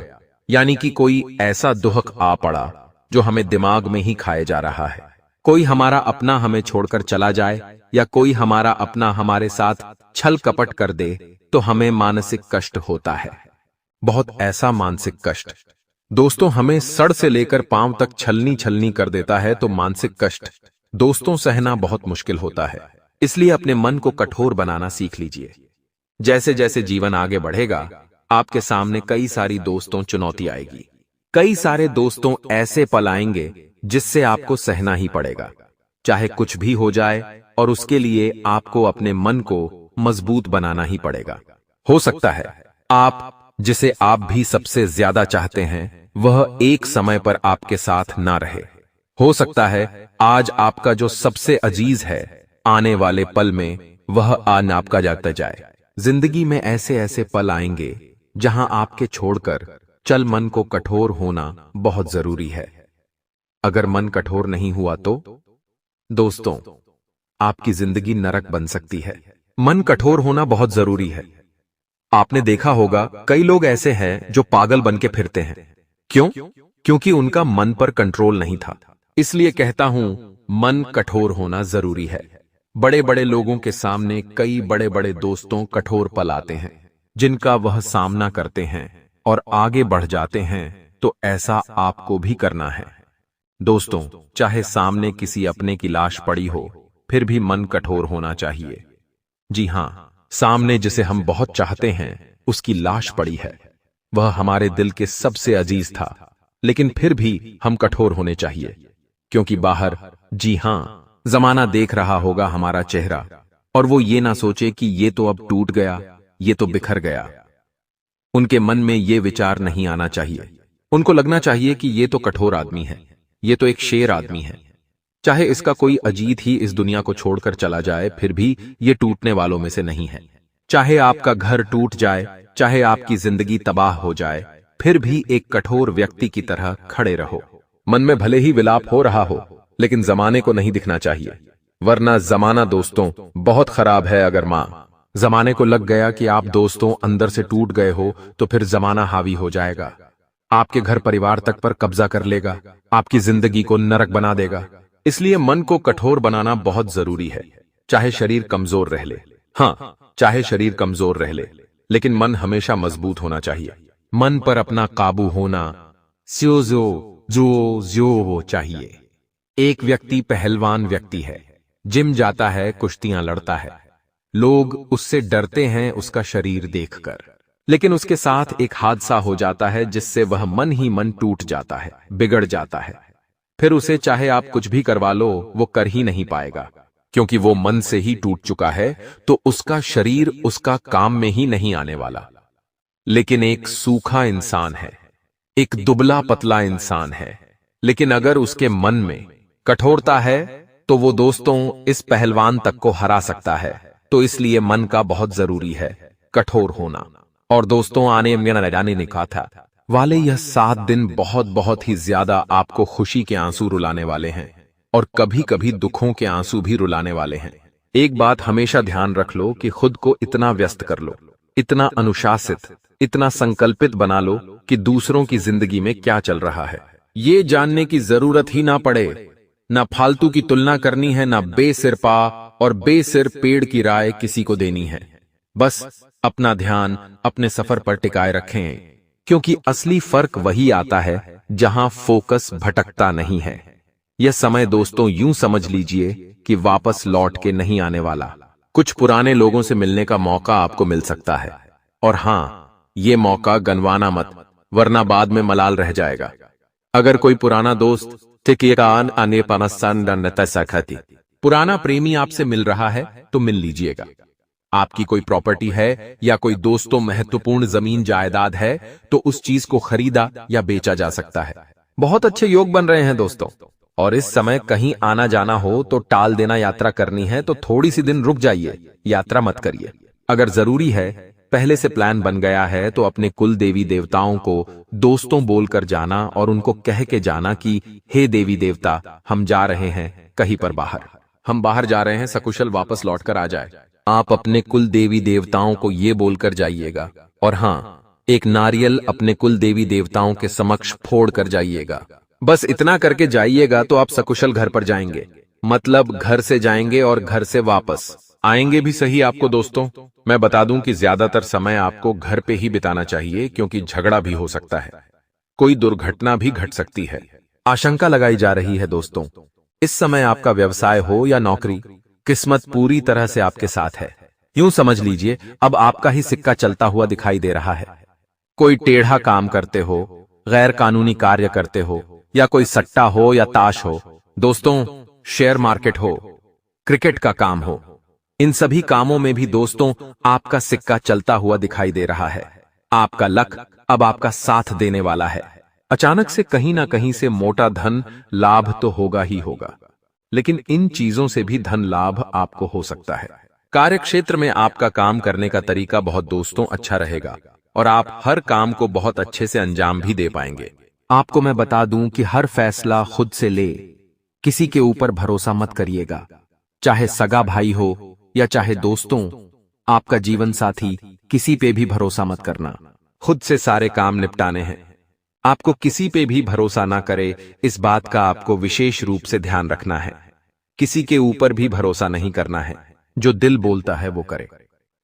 यानी कि कोई ऐसा दुख आ पड़ा जो हमें दिमाग में ही खाए जा रहा है, कोई हमारा अपना हमें छोड़कर चला जाए या कोई हमारा अपना हमारे साथ छल कपट कर दे, तो हमें मानसिक कष्ट होता है। बहुत ऐसा मानसिक कष्ट दोस्तों हमें सड़ से लेकर पांव तक छलनी छलनी कर देता है। तो मानसिक कष्ट दोस्तों सहना बहुत मुश्किल होता है। इसलिए अपने मन को कठोर बनाना सीख लीजिए। जैसे जैसे जीवन आगे बढ़ेगा, आपके सामने कई सारी दोस्तों चुनौती आएगी, कई सारे दोस्तों ऐसे पल आएंगे जिससे आपको सहना ही पड़ेगा, चाहे कुछ भी हो जाए, और उसके लिए आपको अपने मन को मजबूत बनाना ही पड़ेगा। हो सकता है आप जिसे आप भी सबसे ज्यादा चाहते हैं वह एक समय पर आपके साथ ना रहे। हो सकता है आज आपका जो सबसे अजीज है, आने वाले पल में वह आज आपका जाता जाए। जिंदगी में ऐसे ऐसे पल आएंगे जहां आपके छोड़कर चल मन को कठोर होना बहुत जरूरी है। अगर मन कठोर नहीं हुआ तो दोस्तों आपकी जिंदगी नरक बन सकती है। मन कठोर होना बहुत जरूरी है। आपने देखा होगा कई लोग ऐसे हैं जो पागल बन के फिरते हैं। क्यों? क्योंकि उनका मन पर कंट्रोल नहीं था। इसलिए कहता हूं मन कठोर होना जरूरी है। बड़े बड़े लोगों के सामने कई बड़े बड़े दोस्तों कठोर पल आते हैं, जिनका वह सामना करते हैं और आगे बढ़ जाते हैं। तो ऐसा आपको भी करना है दोस्तों। चाहे सामने किसी अपने की लाश पड़ी हो, फिर भी मन कठोर होना चाहिए। जी हां, सामने जिसे हम बहुत चाहते हैं उसकी लाश पड़ी है, वह हमारे दिल के सबसे अजीज था, लेकिन फिर भी हम कठोर होने चाहिए। क्योंकि बाहर, जी हां, जमाना देख रहा होगा हमारा चेहरा, और वो ये ना सोचे कि ये तो अब टूट गया, ये तो बिखर गया। उनके मन में ये विचार नहीं आना चाहिए। उनको लगना चाहिए कि ये तो कठोर आदमी है, ये तो एक शेर आदमी है। चाहे इसका कोई अजीत ही इस दुनिया को छोड़कर चला जाए, फिर भी ये टूटने वालों में से नहीं है। चाहे आपका घर टूट जाए, चाहे आपकी जिंदगी तबाह हो जाए, फिर भी एक कठोर व्यक्ति की तरह खड़े रहो। मन में भले ही विलाप हो रहा हो, लेकिन जमाने को नहीं दिखना चाहिए, वरना जमाना दोस्तों बहुत खराब है। अगर जमाने को लग गया कि आप दोस्तों अंदर से टूट गए हो, तो फिर जमाना हावी हो जाएगा, आपके घर परिवार तक पर कब्जा कर लेगा, आपकी जिंदगी को नरक बना देगा। इसलिए मन को कठोर बनाना बहुत जरूरी है। चाहे शरीर कमजोर रह ले, हाँ, चाहे शरीर कमजोर रह ले, लेकिन मन हमेशा मजबूत होना चाहिए। मन पर अपना काबू होना जो चाहिए। एक व्यक्ति पहलवान व्यक्ति है, जिम जाता है, कुश्तियां लड़ता है, लोग उससे डरते हैं उसका शरीर देखकर, लेकिन उसके साथ एक हादसा हो जाता है जिससे वह मन ही मन टूट जाता है, बिगड़ जाता है। फिर उसे चाहे आप कुछ भी करवा लो, वो कर ही नहीं पाएगा, क्योंकि वो मन से ही टूट चुका है। तो उसका शरीर उसका काम में ही नहीं आने वाला। लेकिन एक सूखा इंसान है, एक दुबला पतला इंसान है, लेकिन अगर उसके मन में कठोरता है तो वो दोस्तों इस पहलवान तक को हरा सकता है। तो इसलिए मन का बहुत जरूरी है कठोर होना। और दोस्तों आने ने कहा था वाले यह 7 दिन बहुत ही ज्यादा आपको खुशी के आंसू रुलाने वाले हैं, और कभी कभी दुखों के आंसू भी रुलाने वाले हैं। एक बात हमेशा ध्यान रख लो कि खुद को इतना व्यस्त कर लो, इतना अनुशासित, इतना संकल्पित बना लो कि दूसरों की जिंदगी में क्या चल रहा है ये जानने की जरूरत ही ना पड़े। ना फालतू की तुलना करनी है, ना बेसिरपा और बेसिर पेड़ की राय किसी को देनी है। बस अपना ध्यान अपने सफर पर टिकाए रखें, क्योंकि असली फर्क वही आता है जहां फोकस भटकता नहीं है। यह समय दोस्तों यूं समझ लीजिए कि वापस लौट के नहीं आने वाला। कुछ पुराने लोगों से मिलने का मौका आपको मिल सकता है। और हाँ, ये मौका गंवाना मत, वरना बाद में मलाल रह जाएगा। अगर कोई पुराना दोस्त पुराना प्रेमी आपसे मिल रहा है तो मिल लीजिएगा। आपकी कोई प्रॉपर्टी है या कोई दोस्तों महत्वपूर्ण जमीन जायदाद है तो उस चीज को खरीदा या बेचा जा सकता है। बहुत अच्छे योग बन रहे हैं दोस्तों। और इस समय कहीं आना जाना हो तो टाल देना, यात्रा करनी है तो थोड़ी सी दिन रुक जाइए, यात्रा मत करिए। अगर जरूरी है, पहले से प्लान बन गया है तो अपने कुल देवी देवताओं को दोस्तों बोलकर जाना और उनको कह के जाना कि हे देवी देवता, हम जा रहे हैं कहीं पर बाहर, हम बाहर जा रहे हैं, सकुशल वापस लौट कर आ जाए। आप अपने कुल देवी देवताओं को ये बोलकर जाइएगा। और हाँ, एक नारियल अपने कुल देवी देवताओं के समक्ष फोड़ कर जाइएगा। बस इतना करके जाइएगा तो आप सकुशल घर पर जाएंगे, मतलब घर से जाएंगे और घर से वापस आएंगे भी सही। आपको दोस्तों मैं बता दूं कि ज्यादातर समय आपको घर पे ही बिताना चाहिए, क्योंकि झगड़ा भी हो सकता है, कोई दुर्घटना भी घट सकती है। आशंका लगाई जा रही है दोस्तों, इस समय आपका व्यवसाय हो या नौकरी, किस्मत पूरी तरह से आपके साथ है। यूं समझ लीजिए अब आपका ही सिक्का चलता हुआ दिखाई दे रहा है। कोई टेढ़ा काम करते हो, गैर कानूनी कार्य करते हो, या कोई सट्टा हो या ताश हो दोस्तों, शेयर मार्केट हो, क्रिकेट का काम हो, इन सभी कामों में भी दोस्तों आपका सिक्का चलता हुआ दिखाई दे रहा है। आपका लक अब आपका साथ देने वाला है। अचानक से कहीं ना कहीं से मोटा धन लाभ तो होगा ही होगा, लेकिन इन चीजों से भी धन लाभ आपको हो सकता है। कार्य क्षेत्र में आपका काम करने का तरीका बहुत दोस्तों अच्छा रहेगा और आप हर काम को बहुत अच्छे से अंजाम भी दे पाएंगे। आपको मैं बता दूं कि हर फैसला खुद से ले, किसी के ऊपर भरोसा मत करिएगा, चाहे सगा भाई हो या चाहे दोस्तों, आपका जीवन साथी, किसी पे भी भरोसा मत करना। खुद से सारे काम निपटाने हैं। आपको किसी पे भी भरोसा ना करे, इस बात का आपको विशेष रूप से ध्यान रखना है। किसी के ऊपर भी भरोसा नहीं करना है, जो दिल बोलता है वो करे।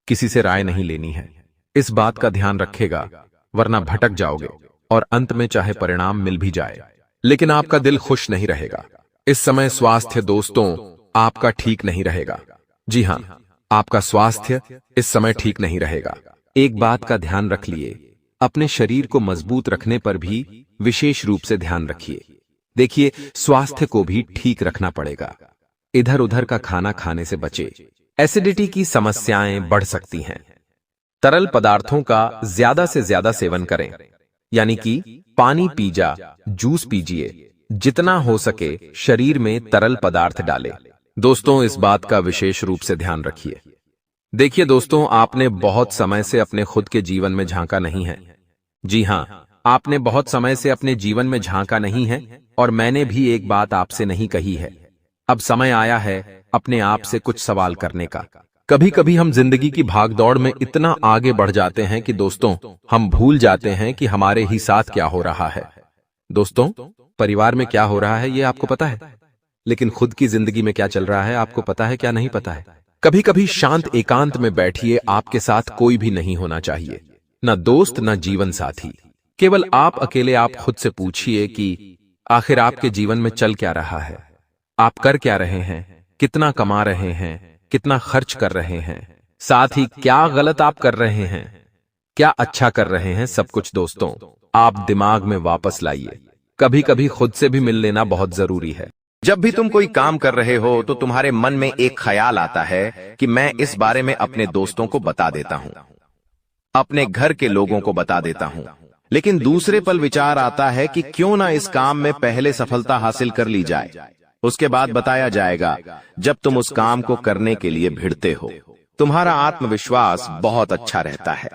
किसी से राय नहीं लेनी है, इस बात का ध्यान रखेगा, वरना भटक जाओगे और अंत में चाहे परिणाम मिल भी जाए लेकिन आपका दिल खुश नहीं रहेगा। इस समय स्वास्थ्य दोस्तों आपका ठीक नहीं रहेगा। जी हां, आपका स्वास्थ्य इस समय ठीक नहीं रहेगा। एक बात का ध्यान रख लिए, अपने शरीर को मजबूत रखने पर भी विशेष रूप से ध्यान रखिए। देखिए, स्वास्थ्य को भी ठीक रखना पड़ेगा। इधर उधर का खाना खाने से बचे, एसिडिटी की समस्याएं बढ़ सकती हैं। तरल पदार्थों का ज्यादा से ज्यादा सेवन करें, यानी कि पानी पीजा, जूस पीजिए, जितना हो सके शरीर में तरल पदार्थ डालें। दोस्तों इस बात का विशेष रूप से ध्यान रखिए। देखिए दोस्तों, आपने बहुत समय से अपने खुद के जीवन में झांका नहीं है। जी हां, आपने बहुत समय से अपने जीवन में झांका नहीं है और मैंने भी एक बात आपसे नहीं कही है। अब समय आया है अपने आप से कुछ सवाल करने का। कभी कभी हम जिंदगी की भागदौड़ में इतना आगे बढ़ जाते हैं कि दोस्तों हम भूल जाते हैं कि हमारे ही साथ क्या हो रहा है। दोस्तों, परिवार में क्या हो रहा है ये आपको पता है, लेकिन खुद की जिंदगी में क्या चल रहा है आपको पता है क्या नहीं पता है। कभी कभी शांत एकांत में बैठिए, आपके साथ कोई भी नहीं होना चाहिए, न दोस्त न जीवन साथी। केवल आप अकेले आप खुद से पूछिए कि आखिर आपके जीवन में चल क्या रहा है, आप कर क्या रहे हैं, कितना कमा रहे हैं, कितना खर्च कर रहे हैं, साथ ही क्या गलत आप कर रहे हैं, क्या अच्छा कर रहे हैं। सब कुछ दोस्तों आप दिमाग में वापस लाइए। कभी कभी खुद से भी मिल लेना बहुत जरूरी है। जब भी तुम कोई काम कर रहे हो तो तुम्हारे मन में एक ख्याल आता है कि मैं इस बारे में अपने दोस्तों को बता देता हूं, अपने घर के लोगों को बता देता हूं, लेकिन दूसरे पल विचार आता है कि क्यों ना इस काम में पहले सफलता हासिल कर ली जाए, उसके बाद बताया जाएगा। जब तुम उस काम को करने के लिए भिड़ते हो, तुम्हारा आत्मविश्वास बहुत अच्छा रहता है।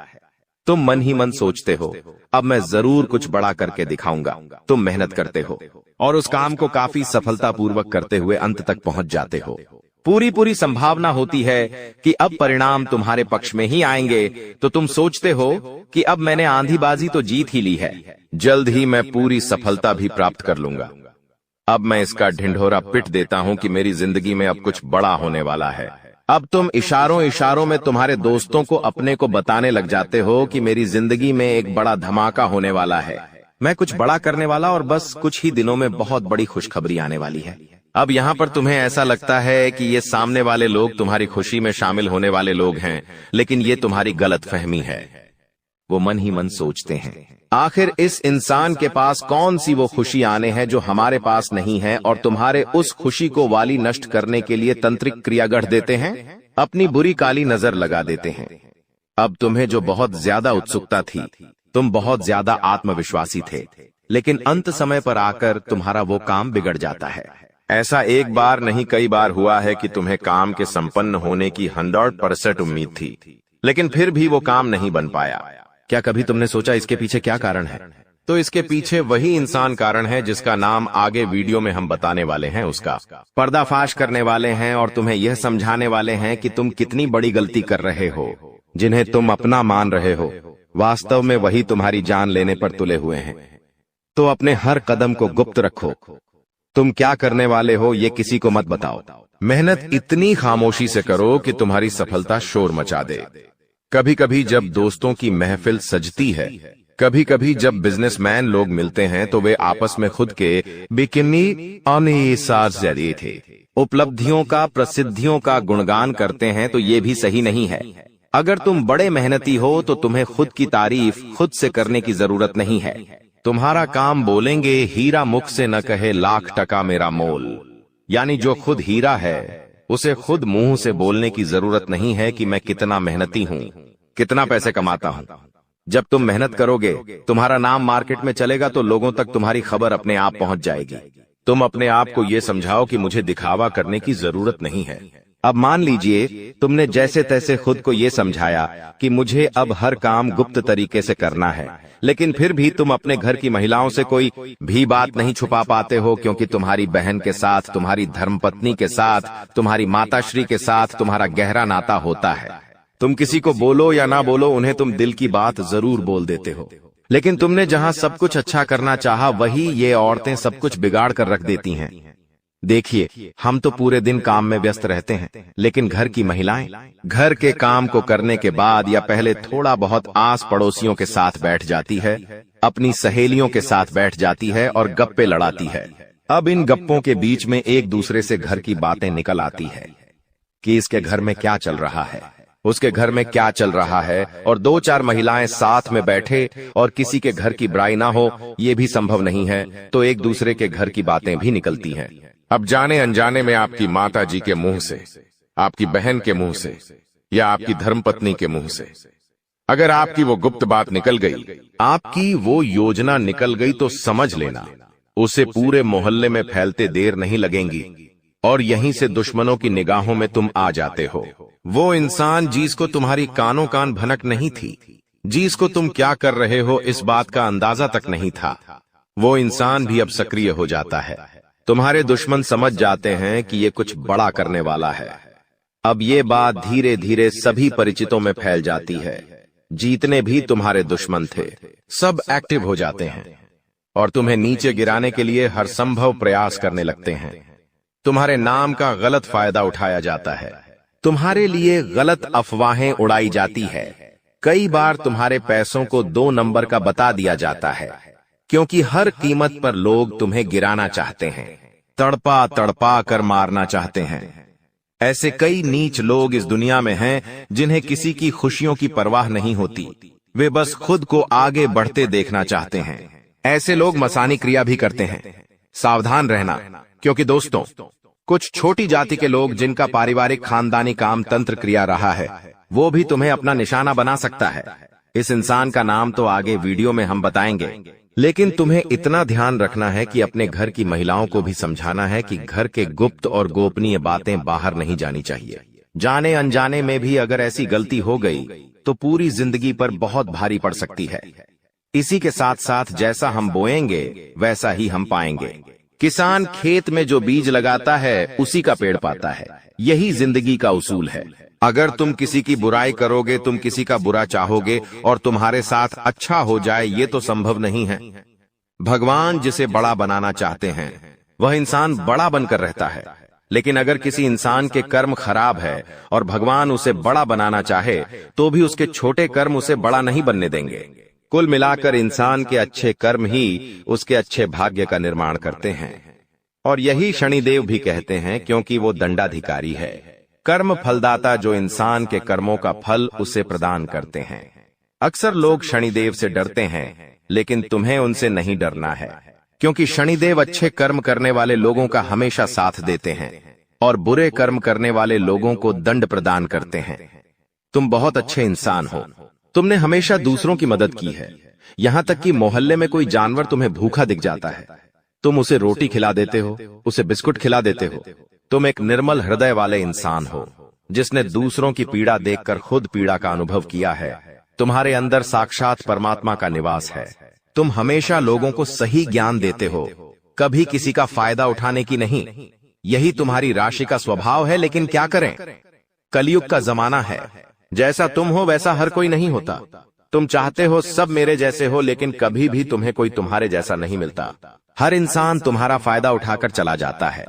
तुम मन ही मन सोचते हो, अब मैं जरूर कुछ बड़ा करके दिखाऊंगा। तुम मेहनत करते हो और उस काम को काफी सफलतापूर्वक करते हुए अंत तक पहुंच जाते हो। पूरी संभावना होती है कि अब परिणाम तुम्हारे पक्ष में ही आएंगे, तो तुम सोचते हो कि अब मैंने आंधीबाजी तो जीत ही ली है, जल्द ही मैं पूरी सफलता भी प्राप्त कर लूंगा। अब मैं इसका ढिंढोरा पिट देता हूं कि मेरी जिंदगी में अब कुछ बड़ा होने वाला है। अब तुम इशारों में तुम्हारे दोस्तों को अपने को बताने लग जाते हो कि मेरी जिंदगी में एक बड़ा धमाका होने वाला है, मैं कुछ बड़ा करने वाला और बस कुछ ही दिनों में बहुत बड़ी खुशखबरी आने वाली है।
अब यहाँ पर तुम्हें ऐसा लगता है कि ये सामने वाले लोग तुम्हारी खुशी में शामिल होने वाले लोग हैं, लेकिन ये तुम्हारी गलतफहमी है। वो मन ही मन सोचते हैं, आखिर इस इंसान के पास कौन सी वो खुशी आने हैं जो हमारे पास नहीं है, और तुम्हारे उस खुशी को वाली नष्ट करने के लिए तंत्रिक क्रिया गढ़ देते हैं, अपनी बुरी काली नजर लगा देते हैं। अब तुम्हें जो बहुत ज्यादा उत्सुकता थी, तुम बहुत ज्यादा आत्मविश्वासी थे, लेकिन अंत समय पर आकर तुम्हारा वो काम बिगड़ जाता है। ऐसा एक बार नहीं कई बार हुआ है कि तुम्हें काम के संपन्न होने की 100% उम्मीद थी, लेकिन फिर भी वो काम नहीं बन पाया। क्या कभी तुमने सोचा इसके पीछे क्या कारण है? तो इसके पीछे वही इंसान कारण है जिसका नाम आगे वीडियो में हम बताने वाले हैं। उसका पर्दाफाश करने वाले हैं और तुम्हें यह समझाने वाले हैं कि तुम कितनी बड़ी गलती कर रहे हो। जिन्हें तुम अपना मान रहे हो, वास्तव में वही तुम्हारी जान लेने पर तुले हुए हैं। तो अपने हर कदम को गुप्त रखो। तुम क्या करने वाले हो ये किसी को मत बताओ। मेहनत इतनी खामोशी से करो कि तुम्हारी सफलता शोर मचा दे। कभी कभी जब दोस्तों की महफिल सजती है, कभी कभी जब बिजनेसमैन लोग मिलते हैं, तो वे आपस में खुद के बिकिनी अनिसार थे उपलब्धियों का, प्रसिद्धियों का गुणगान करते हैं। तो ये भी सही नहीं है। अगर तुम बड़े मेहनती हो तो तुम्हें खुद की तारीफ खुद से करने की जरूरत नहीं है। तुम्हारा काम बोलेंगे, हीरा मुख से न कहे लाख टका मेरा मोल। यानी जो खुद हीरा है उसे खुद मुंह से बोलने की जरूरत नहीं है कि मैं कितना मेहनती हूं, कितना पैसे कमाता हूं। जब तुम मेहनत करोगे, तुम्हारा नाम मार्केट में चलेगा, तो लोगों तक तुम्हारी खबर अपने आप पहुंच जाएगी। तुम अपने आप को यह समझाओ कि मुझे दिखावा करने की जरूरत नहीं है। अब मान लीजिए तुमने जैसे तैसे खुद को यह समझाया कि मुझे अब हर काम गुप्त तरीके से करना है, लेकिन फिर भी तुम अपने घर की महिलाओं से कोई भी बात नहीं छुपा पाते हो, क्योंकि तुम्हारी बहन के साथ, तुम्हारी धर्मपत्नी के साथ, तुम्हारी माताश्री के साथ तुम्हारा गहरा नाता होता है। तुम किसी को बोलो या ना बोलो, उन्हें तुम दिल की बात जरूर बोल देते हो। लेकिन तुमने जहां सब कुछ अच्छा करना चाहा, वही ये औरतें सब कुछ बिगाड़ कर रख देती हैं। देखिए, हम तो पूरे दिन काम में व्यस्त रहते हैं, लेकिन घर की महिलाएं घर के काम को करने के बाद या पहले थोड़ा बहुत आस पड़ोसियों के साथ बैठ जाती है, अपनी सहेलियों के साथ बैठ जाती है और गप्पे लड़ाती है। अब इन गप्पों के बीच में एक दूसरे से घर की बातें निकल आती है कि इसके घर में क्या चल रहा है, उसके घर में क्या चल रहा है, और दो चार महिलाएं साथ में बैठे और किसी के घर की बुराई ना हो, ये भी संभव नहीं है, तो एक दूसरे के घर की बातें भी निकलती हैं। अब जाने अनजाने में आपकी माता जी के मुंह से, आपकी बहन के मुंह से या आपकी धर्मपत्नी के मुंह से अगर आपकी वो गुप्त बात निकल गई, आपकी वो योजना निकल गई, तो समझ लेना उसे पूरे मोहल्ले में फैलते देर नहीं लगेंगी और यहीं से दुश्मनों की निगाहों में तुम आ जाते हो। वो इंसान जिसको तुम्हारी कानों कान भनक नहीं थी, जिसको तुम क्या कर रहे हो इस बात का अंदाजा तक नहीं था, वो इंसान भी अब सक्रिय हो जाता है। तुम्हारे दुश्मन समझ जाते हैं कि ये कुछ बड़ा करने वाला है। अब ये बात धीरे धीरे सभी परिचितों में फैल जाती है। जितने भी तुम्हारे दुश्मन थे, सब एक्टिव हो जाते हैं और तुम्हें नीचे गिराने के लिए हर संभव प्रयास करने लगते हैं। तुम्हारे नाम का गलत फायदा उठाया जाता है, तुम्हारे लिए गलत अफवाहें उड़ाई जाती है। कई बार तुम्हारे पैसों को 2 नंबर का बता दिया जाता है, क्योंकि हर कीमत पर लोग तुम्हें गिराना चाहते हैं, तड़पा तड़पा कर मारना चाहते हैं। ऐसे कई नीच लोग इस दुनिया में हैं जिन्हें किसी की खुशियों की परवाह नहीं होती, वे बस खुद को आगे बढ़ते देखना चाहते हैं। ऐसे लोग मसानी क्रिया भी करते हैं। सावधान रहना, क्योंकि दोस्तों, कुछ छोटी जाति के लोग जिनका पारिवारिक खानदानी काम तंत्र क्रिया रहा है, वो भी तुम्हें अपना निशाना बना सकता है। इस इंसान का नाम तो आगे वीडियो में हम बताएंगे, लेकिन तुम्हें इतना ध्यान रखना है कि अपने घर की महिलाओं को भी समझाना है कि घर के गुप्त और गोपनीय बातें बाहर नहीं जानी चाहिए। जाने अनजाने में भी अगर ऐसी गलती हो गई तो पूरी जिंदगी पर बहुत भारी पड़ सकती है। इसी के साथ साथ जैसा हम बोएंगे वैसा ही हम पाएंगे। किसान खेत में जो बीज लगाता है उसी का पेड़ पाता है। यही जिंदगी का उसूल है। अगर तुम किसी की बुराई करोगे, तुम किसी का बुरा चाहोगे और तुम्हारे साथ अच्छा हो जाए, ये तो संभव नहीं है। भगवान जिसे बड़ा बनाना चाहते हैं वह इंसान बड़ा बनकर रहता है, लेकिन अगर किसी इंसान के कर्म खराब है और भगवान उसे बड़ा बनाना चाहे तो भी उसके छोटे कर्म उसे बड़ा नहीं बनने देंगे। कुल मिलाकर इंसान के अच्छे कर्म ही उसके अच्छे भाग्य का निर्माण करते हैं। और यही शनिदेव भी कहते हैं, क्योंकि वो दंडाधिकारी है, कर्म फलदाता, जो इंसान के कर्मों का फल उसे प्रदान करते हैं। अक्सर लोग शनिदेव से डरते हैं, लेकिन तुम्हें उनसे नहीं डरना है, क्योंकि शनिदेव अच्छे कर्म करने वाले लोगों का हमेशा साथ देते हैं और बुरे कर्म करने वाले लोगों को दंड प्रदान करते हैं। तुम बहुत अच्छे इंसान हो, तुमने हमेशा दूसरों की मदद की है। यहां तक कि मोहल्ले में कोई जानवर तुम्हें भूखा दिख जाता है, तुम उसे रोटी खिला देते हो, उसे बिस्कुट खिला देते हो। तुम एक निर्मल हृदय वाले इंसान हो, जिसने दूसरों की पीड़ा देखकर खुद पीड़ा का अनुभव किया है। तुम्हारे अंदर साक्षात परमात्मा का निवास है। तुम हमेशा लोगों को सही ज्ञान देते हो, कभी किसी का फायदा उठाने की नहीं। यही तुम्हारी राशि का स्वभाव है, लेकिन क्या करें, कलयुग का जमाना है। जैसा तुम हो वैसा हर कोई नहीं होता। तुम चाहते हो सब मेरे जैसे हो, लेकिन कभी भी तुम्हें कोई तुम्हारे जैसा नहीं मिलता। हर इंसान तुम्हारा फायदा उठाकर चला जाता है,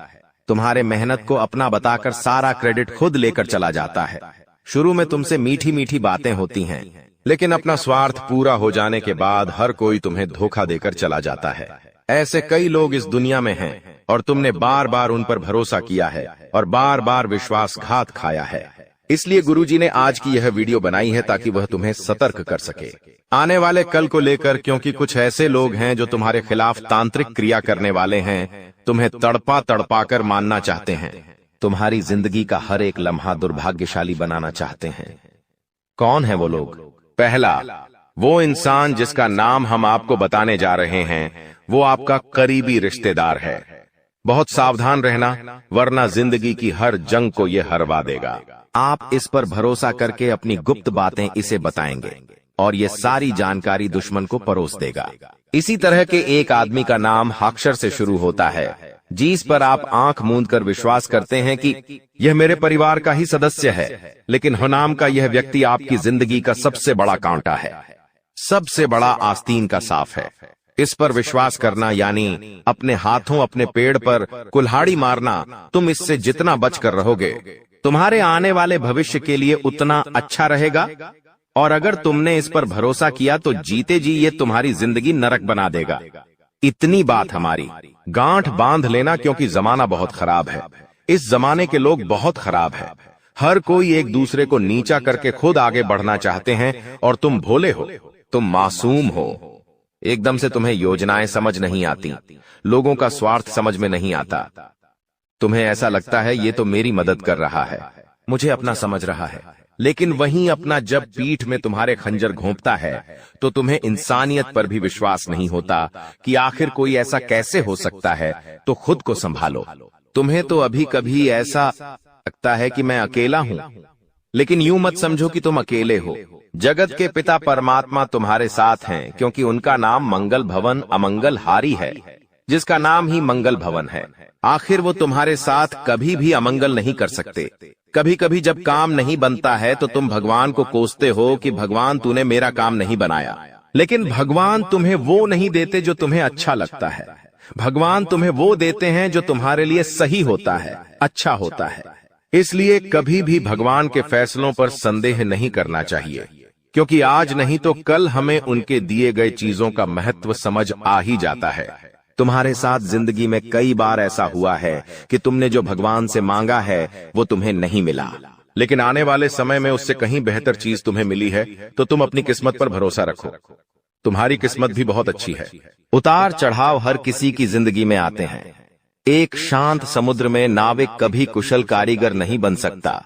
तुम्हारे मेहनत को अपना बताकर सारा क्रेडिट खुद लेकर चला जाता है। शुरू में तुमसे मीठी मीठी बातें होती हैं, लेकिन अपना स्वार्थ पूरा हो जाने के बाद हर कोई तुम्हें धोखा देकर चला जाता है। ऐसे कई लोग इस दुनिया में हैं, और तुमने बार बार उन पर भरोसा किया है और बार बार विश्वासघात खाया है। इसलिए गुरुजी ने आज की यह वीडियो बनाई है, ताकि वह तुम्हें सतर्क कर सके आने वाले कल को लेकर, क्योंकि कुछ ऐसे लोग हैं जो तुम्हारे खिलाफ तांत्रिक क्रिया करने वाले हैं, तुम्हें तड़पा तड़पा कर मानना चाहते हैं, तुम्हारी जिंदगी का हर एक लम्हा दुर्भाग्यशाली बनाना चाहते हैं। कौन है वो लोग? पहला, वो इंसान जिसका नाम हम आपको बताने जा रहे हैं, वो आपका करीबी रिश्तेदार है। बहुत सावधान रहना, वरना जिंदगी की हर जंग को ये हरवा देगा। आप इस पर भरोसा करके अपनी गुप्त बातें इसे बताएंगे और ये सारी जानकारी दुश्मन को परोस देगा। इसी तरह के एक आदमी का नाम हाक्षर से शुरू होता है, जिस पर आप आंख मूंद कर विश्वास करते हैं कि यह मेरे परिवार का ही सदस्य है, लेकिन हुनाम का यह व्यक्ति आपकी जिंदगी का सबसे बड़ा कांटा है, सबसे बड़ा आस्तीन का साफ है। इस पर विश्वास करना यानी अपने हाथों अपने पेड़ पर कुल्हाड़ी मारना। तुम इससे जितना बच कर रहोगे, तुम्हारे आने वाले भविष्य के लिए उतना अच्छा रहेगा। और अगर तुमने इस पर भरोसा किया तो जीते जी ये तुम्हारी जिंदगी नरक बना देगा। इतनी बात हमारी, गांठ बांध लेना, क्योंकि जमाना बहुत खराब है। इस जमाने के लोग बहुत खराब है। हर कोई एक दूसरे को नीचा करके खुद आगे बढ़ना चाहते हैं, और तुम भोले हो, तुम मासूम हो। एकदम से तुम्हें योजनाएं समझ नहीं आती, लोगों का स्वार्थ समझ में नहीं आता। तुम्हें ऐसा लगता है ये तो मेरी मदद कर रहा है, मुझे अपना समझ रहा है, लेकिन वहीं अपना जब पीठ में तुम्हारे खंजर घोंपता है तो तुम्हें इंसानियत पर भी विश्वास नहीं होता कि आखिर कोई ऐसा कैसे हो सकता है। तो खुद को संभालो। तुम्हें तो अभी कभी ऐसा लगता है कि मैं अकेला हूं, लेकिन यूं मत समझो कि तुम अकेले हो। जगत के पिता परमात्मा तुम्हारे साथ हैं, क्योंकि उनका नाम मंगल भवन अमंगल हारी है, जिसका नाम ही मंगल भवन है। आखिर वो तुम्हारे साथ कभी भी अमंगल नहीं कर सकते। कभी कभी जब काम नहीं बनता है तो तुम भगवान को कोसते हो कि भगवान तूने मेरा काम नहीं बनाया, लेकिन भगवान तुम्हें वो नहीं देते जो तुम्हें अच्छा लगता है। भगवान तुम्हें वो देते हैं जो तुम्हारे लिए सही होता है, अच्छा होता है। इसलिए कभी भी भगवान के फैसलों पर संदेह नहीं करना चाहिए, क्योंकि आज नहीं तो कल हमें उनके दिए गए चीजों का महत्व समझ आ ही जाता है। तुम्हारे साथ जिंदगी में कई बार ऐसा हुआ है कि तुमने जो भगवान से मांगा है वो तुम्हें नहीं मिला, लेकिन आने वाले समय में उससे कहीं बेहतर चीज तुम्हें मिली है। तो तुम अपनी किस्मत पर भरोसा रखो, तुम्हारी किस्मत भी बहुत अच्छी है। उतार चढ़ाव हर किसी की जिंदगी में आते हैं। एक शांत समुद्र में नाविक कभी कुशल कारीगर नहीं बन सकता।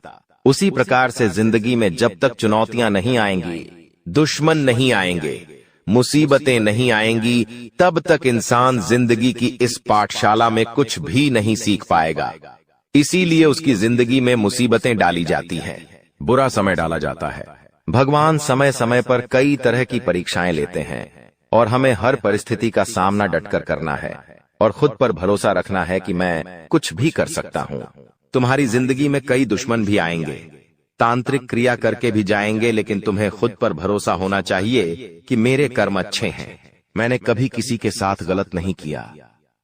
उसी प्रकार से जिंदगी में जब तक चुनौतियां नहीं आएंगी, दुश्मन नहीं आएंगे, मुसीबतें नहीं आएंगी, तब तक इंसान जिंदगी की इस पाठशाला में कुछ भी नहीं सीख पाएगा। इसीलिए उसकी जिंदगी में मुसीबतें डाली जाती हैं, बुरा समय डाला जाता है। भगवान समय समय पर कई तरह की परीक्षाएं लेते हैं, और हमें हर परिस्थिति का सामना डटकर करना है और खुद पर भरोसा रखना है कि मैं कुछ भी कर सकता हूं। तुम्हारी जिंदगी में कई दुश्मन भी आएंगे, तांत्रिक क्रिया करके भी जाएंगे, लेकिन तुम्हें खुद पर भरोसा होना चाहिए कि मेरे कर्म अच्छे हैं, मैंने कभी किसी के साथ गलत नहीं किया,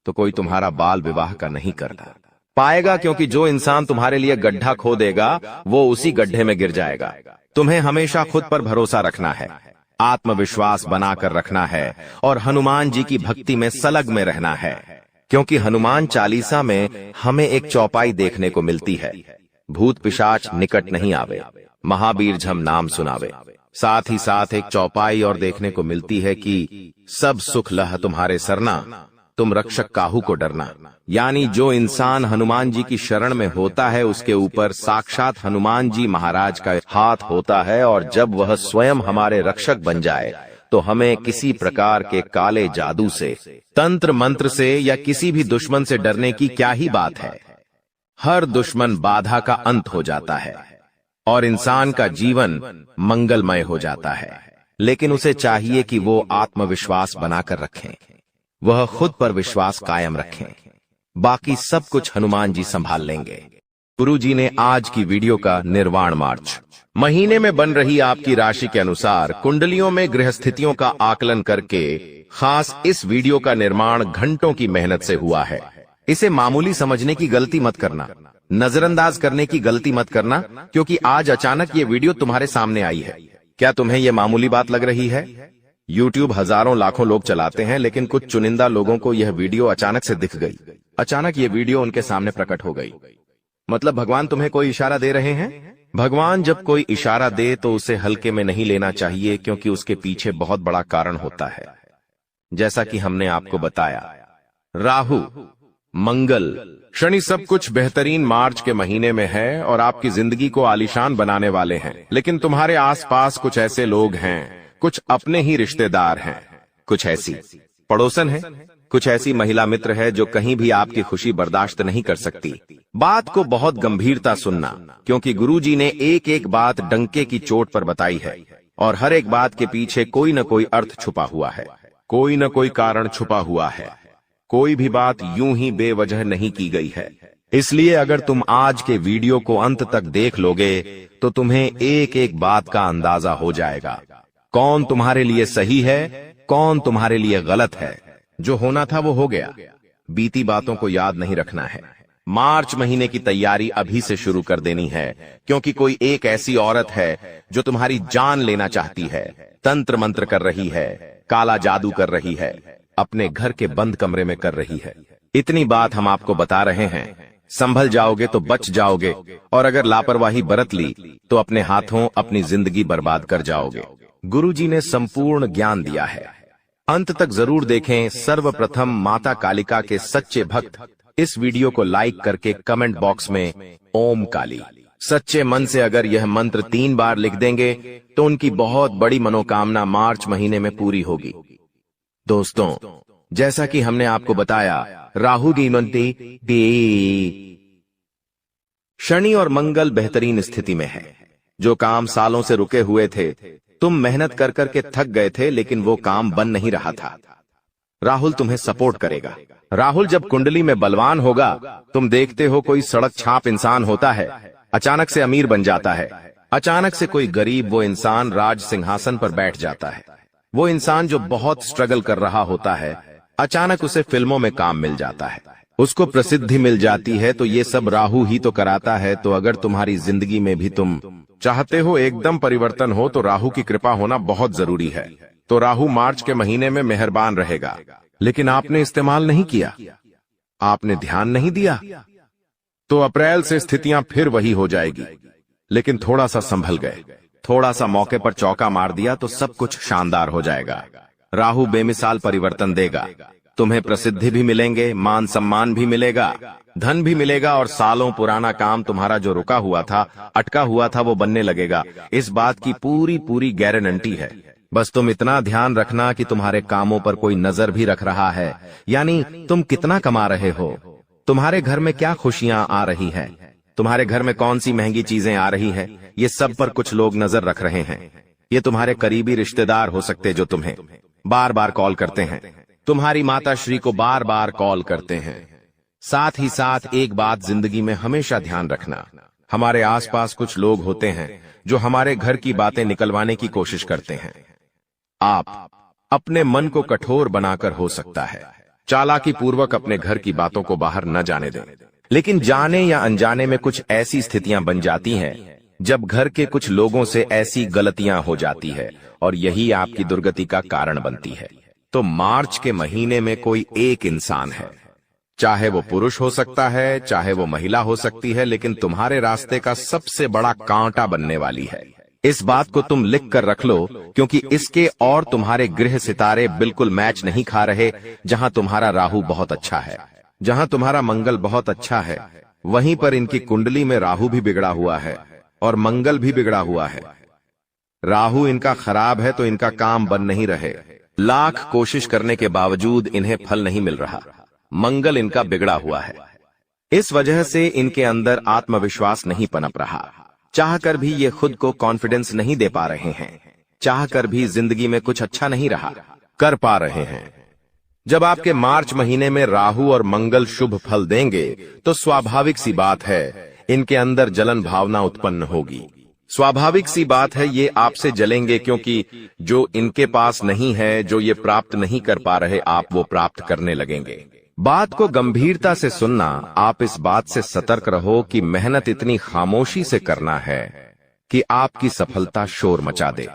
तो कोई तुम्हारा बाल विवाह का नहीं करता पाएगा, क्योंकि जो इंसान तुम्हारे लिए गड्ढा खोदेगा वो उसी गड्ढे में गिर जाएगा। तुम्हें हमेशा खुद पर भरोसा रखना है, आत्मविश्वास बनाकर रखना है, और हनुमान जी की भक्ति में सलग में रहना है। क्योंकि हनुमान चालीसा में हमें एक चौपाई देखने को मिलती है, भूत पिशाच निकट नहीं आवे, महावीर झम नाम सुनावे। साथ ही साथ एक चौपाई और देखने को मिलती है कि सब सुख लह तुम्हारे सरना, तुम रक्षक काहू को डरना। यानी जो इंसान हनुमान जी की शरण में होता है उसके ऊपर साक्षात हनुमान जी महाराज का हाथ होता है, और जब वह स्वयं हमारे रक्षक बन जाए तो हमें किसी प्रकार के काले जादू से, तंत्र मंत्र से या किसी भी दुश्मन से डरने की क्या ही बात है। हर दुश्मन बाधा का अंत हो जाता है और इंसान का जीवन मंगलमय हो जाता है। लेकिन उसे चाहिए कि वो आत्मविश्वास बनाकर रखें, वह खुद पर विश्वास कायम रखें, बाकी सब कुछ हनुमान जी संभाल लेंगे। गुरु जी ने आज की वीडियो का निर्वाण मार्च महीने में बन रही आपकी राशि के अनुसार कुंडलियों में ग्रह स्थितियों का आकलन करके खास इस वीडियो का निर्माण घंटों की मेहनत से हुआ है। इसे मामूली समझने की गलती मत करना, नजरअंदाज करने की गलती मत करना, क्योंकि आज अचानक ये वीडियो तुम्हारे सामने आई है। क्या तुम्हें ये मामूली बात लग रही है? YouTube हजारों लाखों लोग चलाते हैं, लेकिन कुछ चुनिंदा लोगों को यह वीडियो अचानक से दिख गई, अचानक ये वीडियो उनके सामने प्रकट हो गई। मतलब भगवान तुम्हें कोई इशारा दे रहे हैं। भगवान जब कोई इशारा दे तो उसे हल्के में नहीं लेना चाहिए, क्योंकि उसके पीछे बहुत बड़ा कारण होता है। जैसा कि हमने आपको बताया, राहु, मंगल, शनि सब कुछ बेहतरीन मार्च के महीने में है और आपकी जिंदगी को आलीशान बनाने वाले हैं। लेकिन तुम्हारे आसपास कुछ ऐसे लोग हैं, कुछ अपने ही रिश्तेदार हैं, कुछ ऐसी पड़ोसन हैं, कुछ ऐसी महिला मित्र है जो कहीं भी आपकी खुशी बर्दाश्त नहीं कर सकती। बात को बहुत गंभीरता सुनना, क्योंकि गुरुजी ने एक एक बात डंके की चोट पर बताई है और हर एक बात के पीछे कोई न कोई अर्थ छुपा हुआ है, कोई न कोई कारण छुपा हुआ है। कोई भी बात यूं ही बेवजह नहीं की गई है। इसलिए अगर तुम आज के वीडियो को अंत तक देख लोगे तो तुम्हें एक एक बात का अंदाजा हो जाएगा, कौन तुम्हारे लिए सही है, कौन तुम्हारे लिए गलत है। जो होना था वो हो गया, बीती बातों को याद नहीं रखना है। मार्च महीने की तैयारी अभी से शुरू कर देनी है, क्योंकि कोई एक ऐसी औरत है जो तुम्हारी जान लेना चाहती है, तंत्र मंत्र कर रही है, काला जादू कर रही है, अपने घर के बंद कमरे में कर रही है। इतनी बात हम आपको बता रहे हैं, संभल जाओगे तो बच जाओगे, और अगर लापरवाही बरत ली तो अपने हाथों अपनी जिंदगी बर्बाद कर जाओगे। गुरुजी ने संपूर्ण ज्ञान दिया है, अंत तक जरूर देखें। सर्वप्रथम माता कालिका के सच्चे भक्त इस वीडियो को लाइक करके कमेंट बॉक्स में ओम काली सच्चे मन से अगर यह मंत्र 3 बार लिख देंगे तो उनकी बहुत बड़ी मनोकामना मार्च महीने में पूरी होगी। दोस्तों, जैसा कि हमने आपको बताया, राहु की शनि और मंगल बेहतरीन स्थिति में है। जो काम सालों से रुके हुए थे, तुम मेहनत कर करके थक गए थे, लेकिन वो काम बन नहीं रहा था। राहुल तुम्हें सपोर्ट करेगा। राहुल जब कुंडली में बलवान होगा, तुम देखते हो कोई सड़क छाप इंसान होता है, अचानक से अमीर बन जाता है, अचानक से कोई गरीब वो इंसान राज सिंहासन पर बैठ जाता है। वो इंसान जो बहुत स्ट्रगल कर रहा होता है, अचानक उसे फिल्मों में काम मिल जाता है, उसको प्रसिद्धि मिल जाती है। तो ये सब राहु ही तो कराता है। तो अगर तुम्हारी जिंदगी में भी तुम चाहते हो एकदम परिवर्तन हो, तो राहु की कृपा होना बहुत जरूरी है। तो राहु मार्च के महीने में मेहरबान रहेगा, लेकिन आपने इस्तेमाल नहीं किया, आपने ध्यान नहीं दिया, तो अप्रैल से स्थितियां फिर वही हो जाएगी। लेकिन थोड़ा सा संभल गए, थोड़ा सा मौके पर चौका मार दिया तो सब कुछ शानदार हो जाएगा। राहु बेमिसाल परिवर्तन देगा, तुम्हें प्रसिद्धि भी मिलेंगे, मान सम्मान भी मिलेगा, धन भी मिलेगा, और सालों पुराना काम तुम्हारा जो रुका हुआ था, अटका हुआ था, वो बनने लगेगा। इस बात की पूरी पूरी गारंटी है। बस तुम इतना ध्यान रखना कि तुम्हारे कामों पर कोई नजर भी रख रहा है, यानी तुम कितना कमा रहे हो, तुम्हारे घर में क्या खुशियां आ रही हैं, तुम्हारे घर में कौन सी महंगी चीजें आ रही हैं, ये सब पर कुछ लोग नजर रख रहे हैं। ये तुम्हारे करीबी रिश्तेदार हो सकते जो तुम्हें बार बार कॉल करते हैं, तुम्हारी माता श्री को बार बार कॉल करते हैं। साथ ही साथ एक बात जिंदगी में हमेशा ध्यान रखना, हमारे आसपास कुछ लोग होते हैं जो हमारे घर की बातें निकलवाने की कोशिश करते हैं। आप अपने मन को कठोर बनाकर हो सकता है चालाकी पूर्वक अपने घर की बातों को बाहर न जाने दें, लेकिन जाने या अनजाने में कुछ ऐसी स्थितियां बन जाती हैं जब घर के कुछ लोगों से ऐसी गलतियां हो जाती है और यही आपकी दुर्गति का कारण बनती है। तो मार्च के महीने में कोई एक इंसान है चाहे वो पुरुष हो सकता है, चाहे वो महिला हो सकती है, लेकिन तुम्हारे रास्ते का सबसे बड़ा कांटा बनने वाली है। इस बात को तुम लिख कर रख लो, क्योंकि इसके और तुम्हारे गृह सितारे बिल्कुल मैच नहीं खा रहे। जहां तुम्हारा राहु बहुत अच्छा है, जहां तुम्हारा मंगल बहुत अच्छा है, वहीं पर इनकी कुंडली में राहु भी बिगड़ा हुआ है और मंगल भी बिगड़ा हुआ है। राहु इनका खराब है तो इनका काम बन नहीं रहे, लाख कोशिश करने के बावजूद इन्हें फल नहीं मिल रहा। मंगल इनका बिगड़ा हुआ है, इस वजह से इनके अंदर आत्मविश्वास नहीं पनप रहा। चाहकर भी ये खुद को कॉन्फिडेंस नहीं दे पा रहे हैं, चाहकर भी जिंदगी में कुछ अच्छा नहीं रहा कर पा रहे हैं। जब आपके मार्च महीने में राहु और मंगल शुभ फल देंगे तो स्वाभाविक सी बात है इनके अंदर जलन भावना उत्पन्न होगी। स्वाभाविक सी बात है ये आपसे जलेंगे, क्योंकि जो इनके पास नहीं है, जो ये प्राप्त नहीं कर पा रहे, आप वो प्राप्त करने लगेंगे। बात को गंभीरता से सुनना। आप इस बात से सतर्क रहो कि मेहनत इतनी खामोशी से करना है कि आपकी सफलता शोर मचा दे।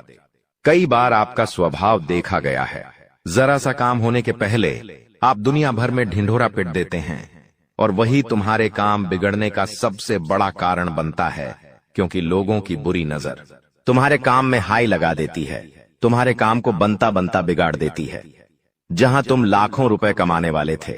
कई बार आपका स्वभाव देखा गया है, जरा सा काम होने के पहले आप दुनिया भर में ढिंढोरा पीट देते हैं और वही तुम्हारे काम बिगड़ने का सबसे बड़ा कारण बनता है, क्योंकि लोगों की बुरी नजर तुम्हारे काम में हाई लगा देती है, तुम्हारे काम को बनता बनता बिगाड़ देती है। जहां तुम लाखों रुपए कमाने वाले थे,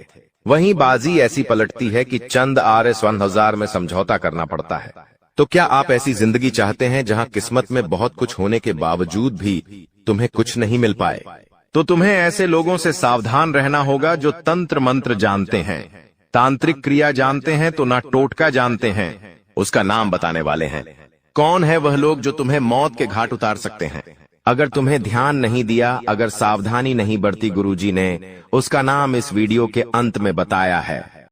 वहीं बाजी ऐसी पलटती है कि चंद आरे स्वर्ण हजार में समझौता करना पड़ता है। तो क्या आप ऐसी जिंदगी चाहते हैं जहां किस्मत में बहुत कुछ होने के बावजूद भी तुम्हें कुछ नहीं मिल पाए? तो तुम्हें ऐसे लोगों से सावधान रहना होगा जो तंत्र मंत्र जानते हैं, तांत्रिक क्रिया जानते हैं तो ना टोटका जानते हैं, उसका नाम बताने वाले हैं। कौन है वह लोग जो तुम्हें मौत के घाट उतार सकते हैं? अगर तुम्हें ध्यान नहीं दिया, अगर सावधानी नहीं बरती गुरुजी ने, उसका नाम इस वीडियो के अंत में बताया है।